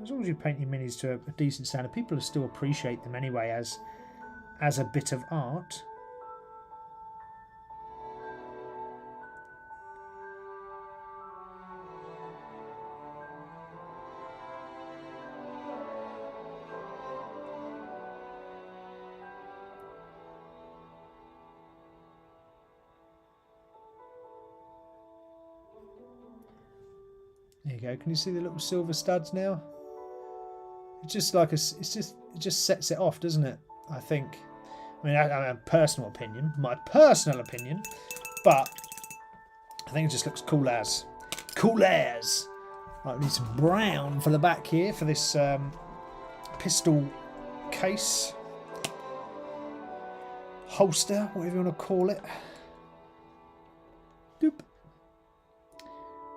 As long as you paint your minis to a decent standard, people will still appreciate them anyway as a bit of art. There you go. Can you see the little silver studs now? It's just like it just sets it off, doesn't it? I think. I mean, a personal opinion, my personal opinion, but I think it just looks cool as. Cool as. Right, we need some brown for the back here for this pistol case, holster, whatever you want to call it. Doop.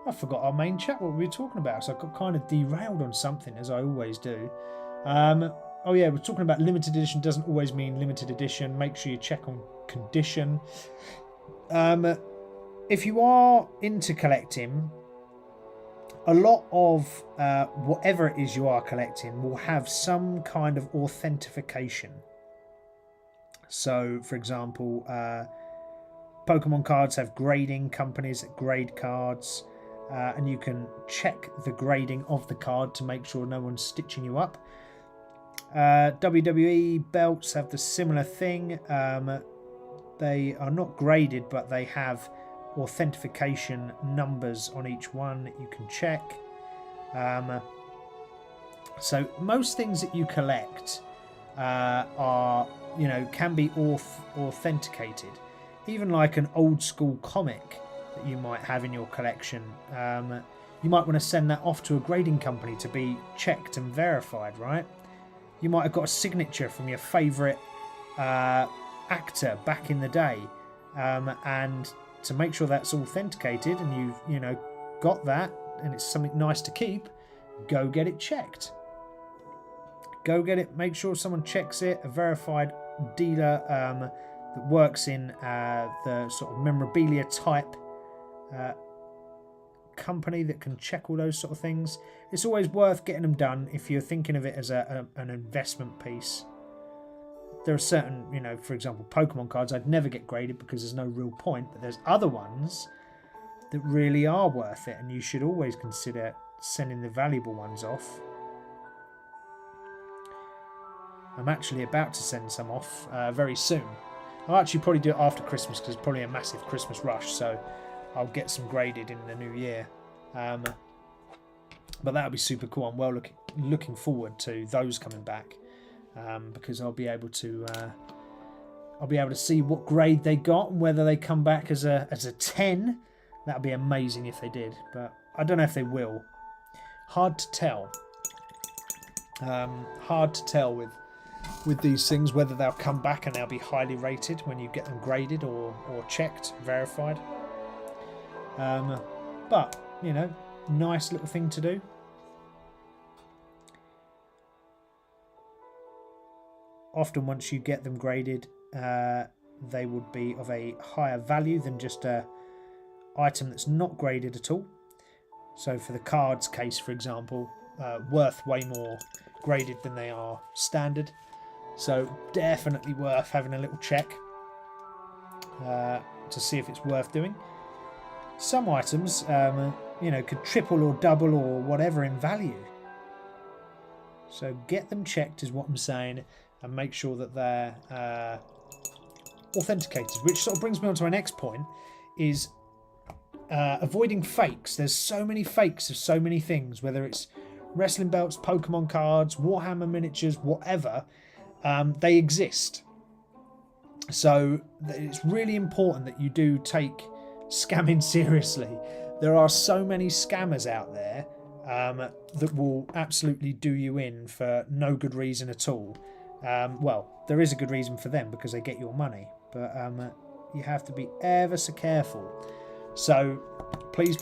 I forgot our main chat, what we were talking about, so I got kind of derailed on something, as I always do. Oh yeah, we're talking about limited edition doesn't always mean limited edition. Make sure you check on condition. If you are into collecting, a lot of whatever it is you are collecting will have some kind of authentication. So, for example, Pokemon cards have grading companies that grade cards. And you can check the grading of the card to make sure no one's stitching you up. WWE belts have the similar thing. They are not graded, but they have authentication numbers on each one that you can check. So most things that you collect are, you know, can be authenticated. Even like an old school comic that you might have in your collection, you might want to send that off to a grading company to be checked and verified, right? You might have got a signature from your favourite actor back in the day, and to make sure that's authenticated and you've, you know, got that and it's something nice to keep, go get it checked. Go get it, make sure someone checks it, a verified dealer that works in the sort of memorabilia type company that can check all those sort of things. It's always worth getting them done if you're thinking of it as an investment piece. There are certain, you know, for example, Pokemon cards I'd never get graded because there's no real point, but there's other ones that really are worth it, and you should always consider sending the valuable ones off. I'm actually about to send some off very soon. I'll actually probably do it after Christmas because it's probably a massive Christmas rush, so I'll get some graded in the new year. But that'll be super cool. I'm well looking forward to those coming back, because I'll be able to see what grade they got and whether they come back as a 10. That'd be amazing if they did, but I don't know if they will. Hard to tell. Hard to tell with these things whether they'll come back and they'll be highly rated when you get them graded or checked, verified. But, you know, nice little thing to do. often once you get them graded, they would be of a higher value than just a item that's not graded at all. So for the cards case, for example, worth way more graded than they are standard. So definitely worth having a little check to see if it's worth doing. Some items, could triple or double or whatever in value. So get them checked is what I'm saying, and make sure that they're authenticated. Which sort of brings me on to my next point, is avoiding fakes. There's so many fakes of so many things, whether it's wrestling belts, Pokemon cards, Warhammer miniatures, whatever. They exist. So it's really important that you do take scamming seriously. There are so many scammers out there that will absolutely do you in for no good reason at all. Well, there is a good reason for them because they get your money, but you have to be ever so careful. So please,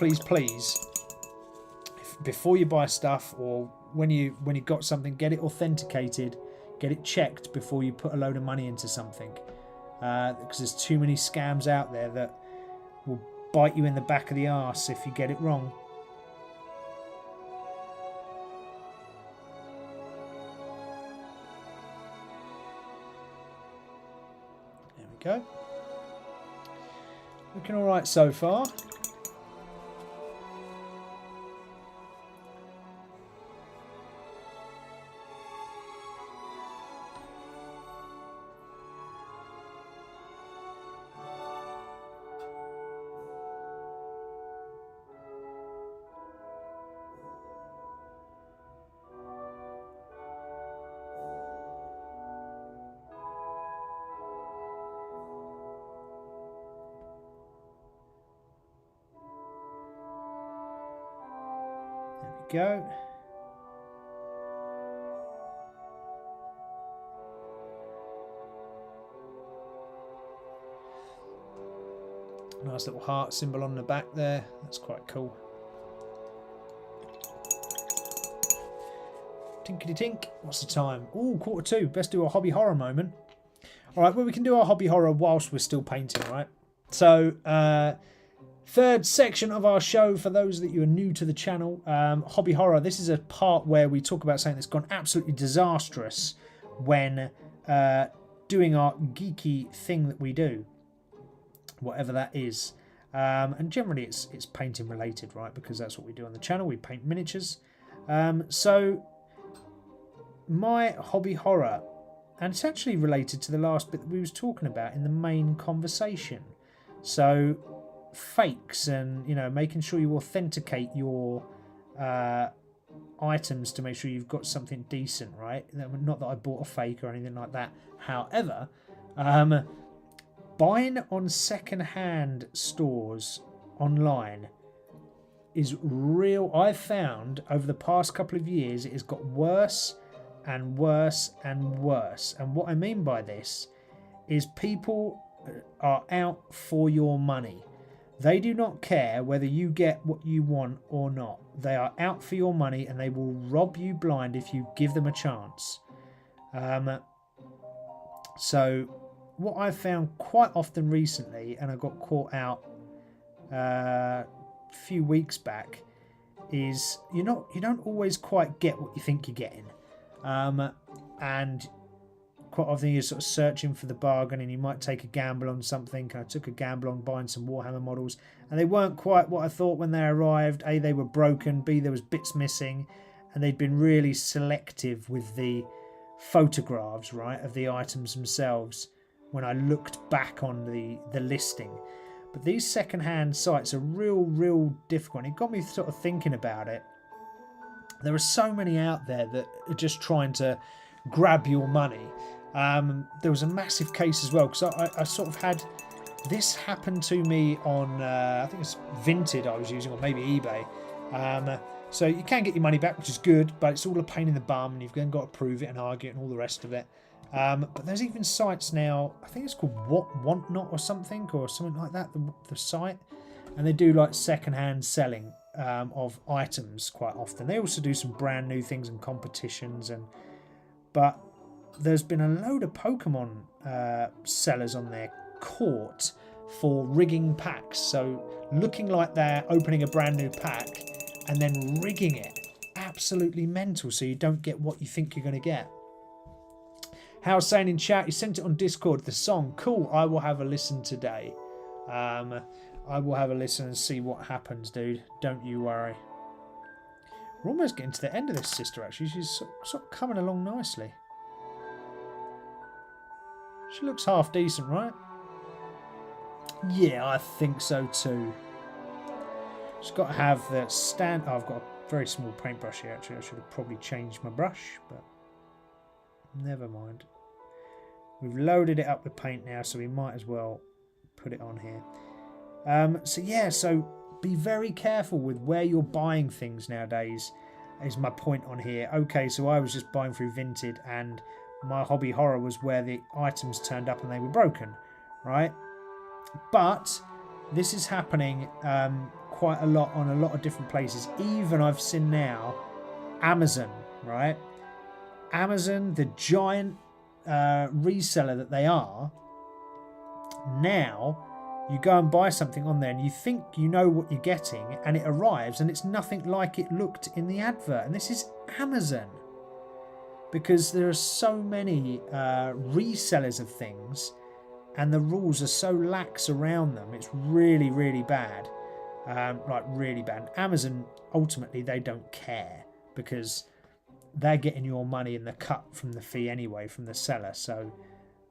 before you buy stuff, or when you got something, get it authenticated, get it checked before you put a load of money into something, because there's too many scams out there that will bite you in the back of the arse if you get it wrong. There we go. Looking all right so far. Go. Nice little heart symbol on the back there. That's quite cool. Tinkety tink. What's the time? Ooh, 1:45. Best do a hobby horror moment. All right, well, we can do our hobby horror whilst we're still painting, right? So, third section of our show, for those that you are new to the channel, hobby horror. This is a part where we talk about something that's gone absolutely disastrous when doing our geeky thing that we do, whatever that is. And generally it's painting related, right? Because that's what we do on the channel. We paint miniatures. So my hobby horror, and it's actually related to the last bit that we was talking about in the main conversation. So fakes, and making sure you authenticate your items to make sure you've got something decent, right? Not that I bought a fake or anything like that. However, buying on second-hand stores online is real. I've found over the past couple of years it has got worse and worse and worse. And what I mean by this is people are out for your money. They do not care whether you get what you want or not. They are out for your money, and they will rob you blind if you give them a chance. So what I've found quite often recently, and I got caught out a few weeks back, is you don't always quite get what you think you're getting. And quite often you're sort of searching for the bargain, and you might take a gamble on something. I took a gamble on buying some Warhammer models, and they weren't quite what I thought when they arrived. A, they were broken. B, there was bits missing, and they'd been really selective with the photographs, right, of the items themselves when I looked back on the listing. But these second-hand sites are real difficult. And it got me sort of thinking about it. There are so many out there that are just trying to grab your money. There was a massive case as well, because I sort of had this happen to me on I think it's Vinted I was using, or maybe eBay. So you can get your money back, which is good, but it's all a pain in the bum, and you've then got to prove it and argue it and all the rest of it. But there's even sites now, I think it's called Want Not or something like that, the site, and they do like second-hand selling of items quite often. They also do some brand new things and competitions, but there's been a load of Pokemon sellers on there caught for rigging packs. So looking like they're opening a brand new pack and then rigging it. Absolutely mental, so you don't get what you think you're going to get. How's saying in chat, he sent it on Discord, the song. Cool, I will have a listen today. I will have a listen and see what happens, dude. Don't you worry. We're almost getting to the end of this sister, actually. She's sort of coming along nicely. She looks half decent, right? Yeah, I think so too. She's got to have the stand... Oh, I've got a very small paintbrush here, actually. I should have probably changed my brush, but never mind. We've loaded it up with paint now, so we might as well put it on here. So yeah, so be very careful with where you're buying things nowadays, is my point on here. Okay, so I was just buying through Vinted, and my hobby horror was where the items turned up and they were broken, right? But this is happening quite a lot on a lot of different places. Even I've seen now Amazon, right? Amazon, the giant reseller that they are, now you go and buy something on there and you think you know what you're getting, and it arrives and it's nothing like it looked in the advert. And this is Amazon, because there are so many resellers of things and the rules are so lax around them. It's really, really bad. Like really bad. Amazon, ultimately, they don't care because they're getting your money in the cut from the fee anyway from the seller. So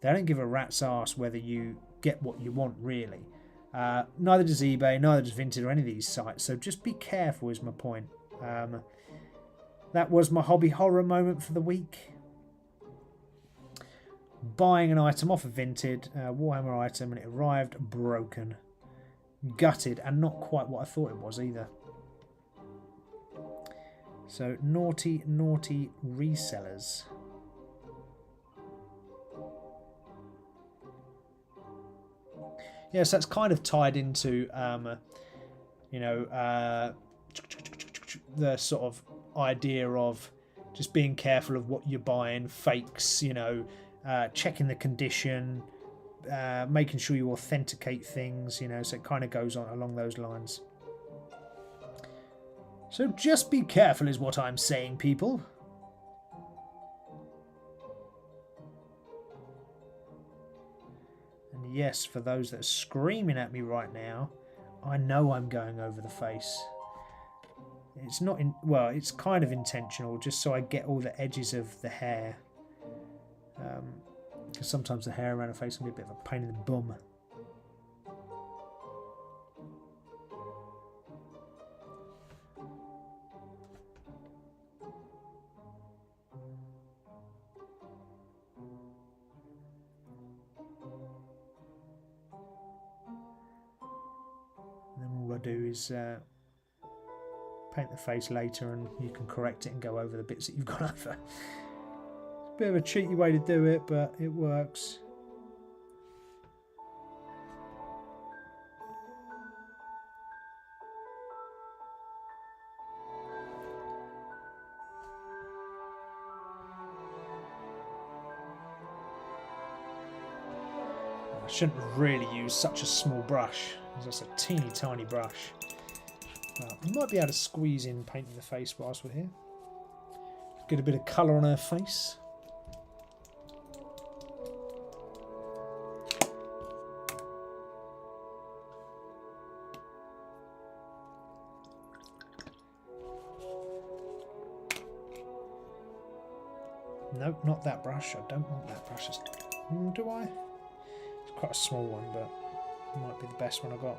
they don't give a rat's ass whether you get what you want, really. Neither does eBay, neither does Vinted or any of these sites. So just be careful is my point. That was my hobby horror moment for the week. Buying an item off of Vinted, Warhammer item, and it arrived broken. Gutted, and not quite what I thought it was either. So naughty, naughty resellers. Yes, that's kind of tied into, you know, the sort of idea of just being careful of what you're buying, fakes, you know, checking the condition, making sure you authenticate things, you know, so it kind of goes on along those lines. So just be careful is what I'm saying, people. And yes, for those that are screaming at me right now, I know I'm going over the face. It's not in, well, it's kind of intentional, just so I get all the edges of the hair. Because sometimes the hair around the face can be a bit of a pain in the bum. And then all I do is paint the face later, and you can correct it and go over the bits that you've gone over. Bit of a cheeky way to do it, but it works. I shouldn't really use such a small brush. It's just a teeny tiny brush. We might be able to squeeze in painting the face whilst we're here. Get a bit of colour on her face. Nope, not that brush. I don't want that brush. Do I? It's quite a small one, but it might be the best one I got.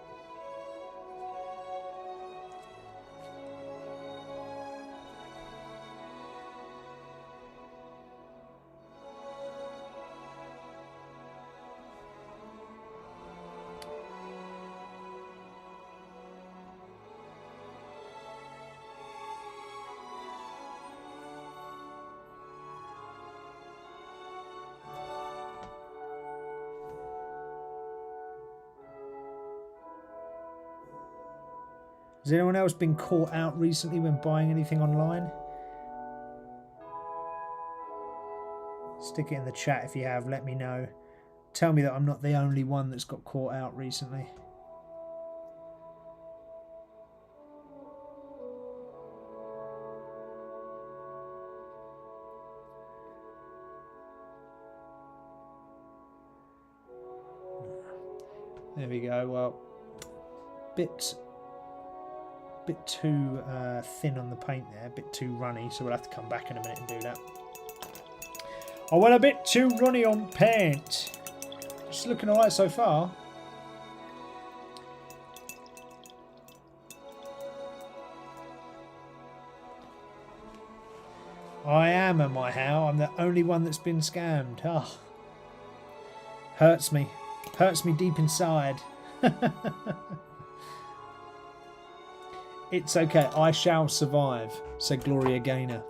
Has anyone else been caught out recently when buying anything online? It's Stick it in the chat if you have. Let me know. Tell me that I'm not the only one that's got caught out recently. There we go. Well, bit too thin on the paint there, a bit too runny, so we'll have to come back in a minute and do that. I went a bit too runny on paint. It's looking alright so far. I am, am I how? I'm the only one that's been scammed. Oh. Hurts me. Hurts me deep inside. It's okay. I shall survive, said Gloria Gaynor.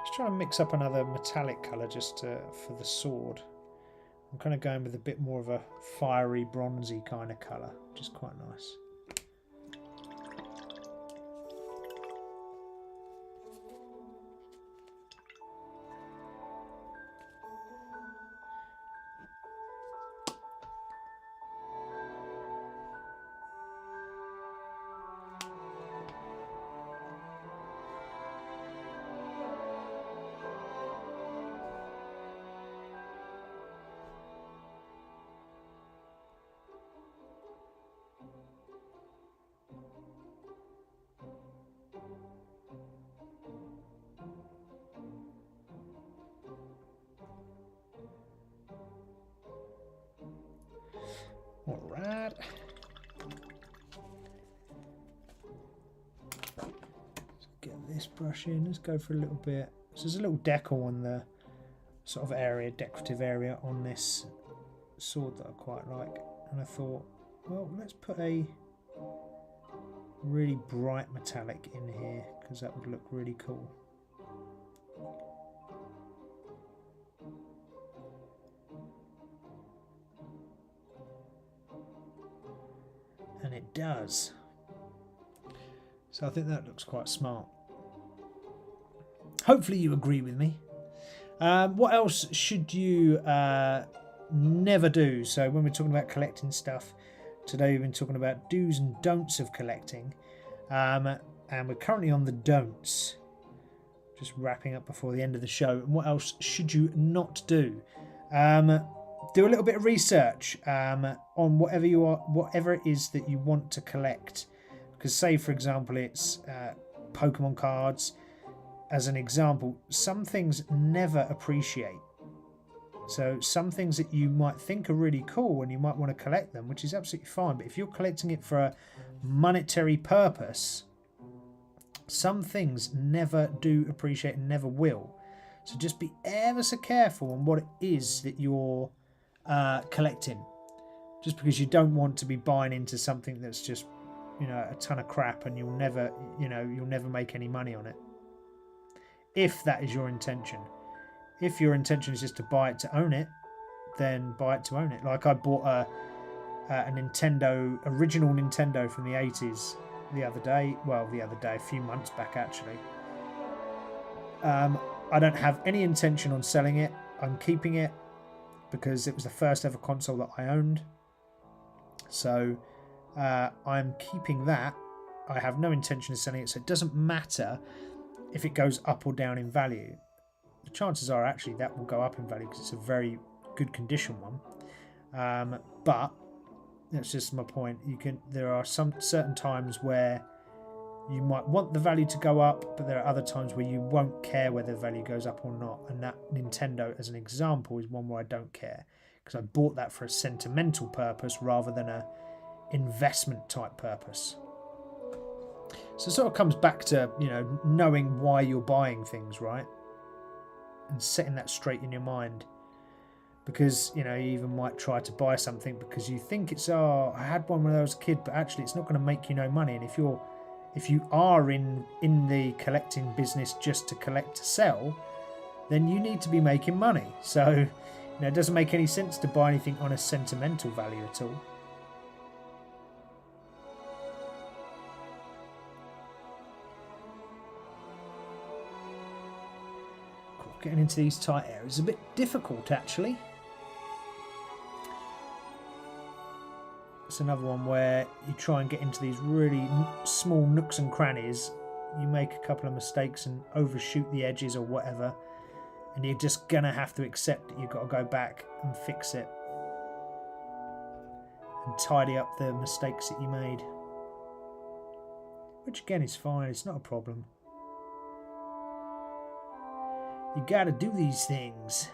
Just trying to mix up another metallic colour just for the sword. I'm kind of going with a bit more of a fiery, bronzy kind of colour, which is quite nice. Alright. Let's get this brush in. Let's go for a little bit. So there's a little decal on the sort of area, decorative area on this sword that I quite like. And I thought, well, let's put a really bright metallic in here because that would look really cool. And it does. So I think that looks quite smart. Hopefully you agree with me. What else should you never do? So when we're talking about collecting stuff, today we've been talking about do's and don'ts of collecting. And we're currently on the don'ts. Just wrapping up before the end of the show. And what else should you not do? Do a little bit of research on whatever it is that you want to collect. Because say, for example, it's Pokemon cards. As an example, some things never appreciate. So some things that you might think are really cool and you might want to collect them, which is absolutely fine. But if you're collecting it for a monetary purpose, some things never do appreciate and never will. So just be ever so careful on what it is that you're collecting. Just because you don't want to be buying into something that's just, you know, a ton of crap and you'll never make any money on it. If that is your intention. If your intention is just to buy it to own it, then buy it to own it. Like I bought a original Nintendo from the 80s the other day. Well, a few months back actually. I don't have any intention on selling it. I'm keeping it because it was the first ever console that I owned. So I'm keeping that. I have no intention of selling it, so it doesn't matter if it goes up or down in value. The chances are actually that will go up in value because it's a very good condition one. But that's just my point. There are some certain times where you might want the value to go up, but there are other times where you won't care whether the value goes up or not. And that Nintendo, as an example, is one where I don't care because I bought that for a sentimental purpose rather than a investment type purpose. So it sort of comes back to, you know, knowing why you're buying things, right? And setting that straight in your mind. Because, you know, you even might try to buy something because you think it's, oh, I had one when I was a kid, but actually it's not going to make you no money. And if you are in the collecting business just to collect to sell, then you need to be making money. So, you know, it doesn't make any sense to buy anything on a sentimental value at all. getting into these tight areas is a bit difficult, actually. It's another one where you try and get into these really small nooks and crannies. You make a couple of mistakes and overshoot the edges or whatever, and you're just gonna have to accept that you've got to go back and fix it and tidy up the mistakes that you made, which again is fine. It's not a problem. You gotta do these things.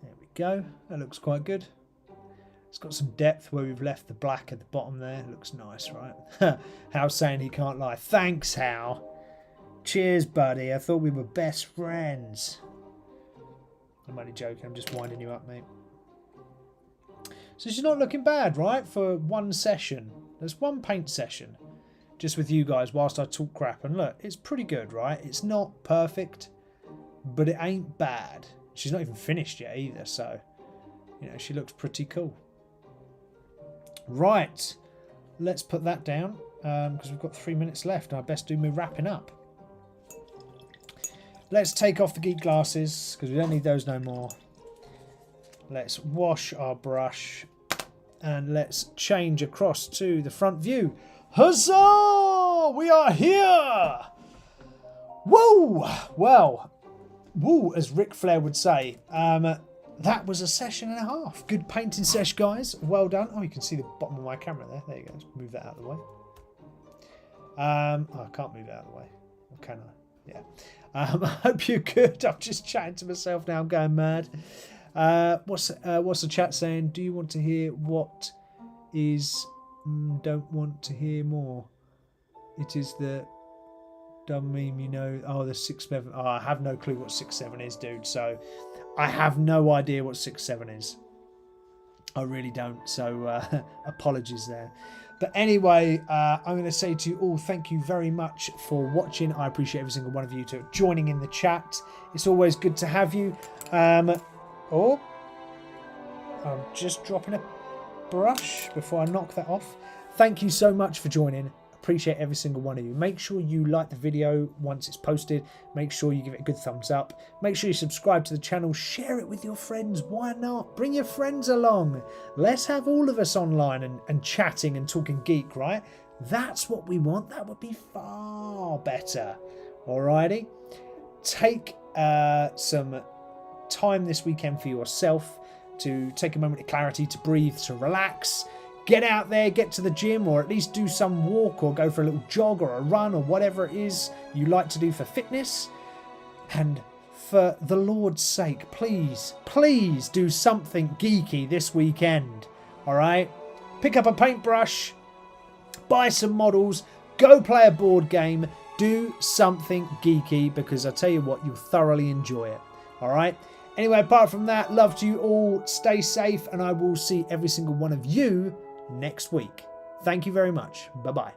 There we go. That looks quite good. It's got some depth where we've left the black at the bottom there. It looks nice, right? Hal's saying he can't lie. Thanks, Hal. Cheers, buddy. I thought we were best friends. I'm only joking. I'm just winding you up, mate. So she's not looking bad, right? For one session. There's one paint session. Just with you guys whilst I talk crap. And look, it's pretty good, right? It's not perfect, but it ain't bad. She's not even finished yet either, so, you know, she looks pretty cool. Right. Let's put that down, because we've got 3 minutes left, and I best do me wrapping up. Let's take off the geek glasses, because we don't need those no more. Let's wash our brush, and let's change across to the front view. Huzzah! We are here! Whoa! Well, woo, as Ric Flair would say. That was a session and a half. Good painting sesh, guys. Well done. Oh, you can see the bottom of my camera there. There you go. Let's move that out of the way. Oh, I can't move it out of the way. Or can I? Yeah. I hope you're good. I'm just chatting to myself now. I'm going mad. What's the chat saying? Do you want to hear what is... don't want to hear more. It is the dumb meme, you know. Oh, the 6-7. Oh, I have no clue what 6-7 is, dude. So I have no idea what 6-7 is. I really don't. So apologies there. But anyway, I'm going to say to you all, thank you very much for watching. I appreciate every single one of you to joining in the chat. It's always good to have you. Oh, I'm just dropping a brush before I knock that off. Thank you so much for joining. Appreciate every single one of you. Make sure you like the video once it's posted. Make sure you give it a good thumbs up. Make sure you subscribe to the channel. Share it with your friends. Why not? Bring your friends along. Let's have all of us online and chatting and talking geek, right? That's what we want. That would be far better. Alrighty. Take some time this weekend for yourself to take a moment of clarity, to breathe, to relax. Get out there, get to the gym, or at least do some walk or go for a little jog or a run or whatever it is you like to do for fitness. And for the Lord's sake, please, please do something geeky this weekend. All right? Pick up a paintbrush, buy some models, go play a board game, do something geeky, because I tell you what, you'll thoroughly enjoy it. All right? Anyway, apart from that, love to you all. Stay safe, and I will see every single one of you next week. Thank you very much. Bye-bye.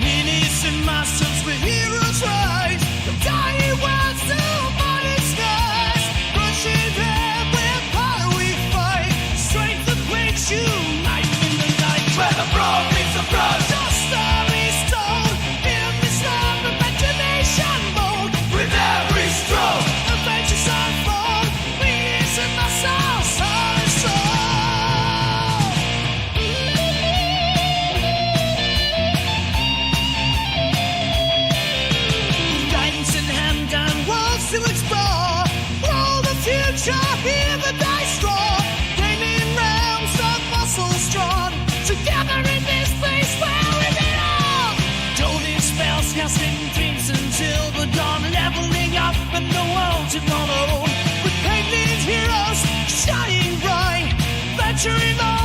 Minis-N-Muscles, we're heroes rise. The dying world's still mighty skies. Rushing air, where power we fight. Strength that makes you light in the night. Where the brawn meets the brush. The story's told in this land of imagination mode. With every stroke, adventures unfold. Minis-N-Muscles, heart and soul. To explore, roll the future, hear the dice roar, gaming realms of muscles drawn, together in this place where we belong. Golden spells, casting dreams until the dawn, leveling up and the world to follow. With painted heroes shining bright, venturing on.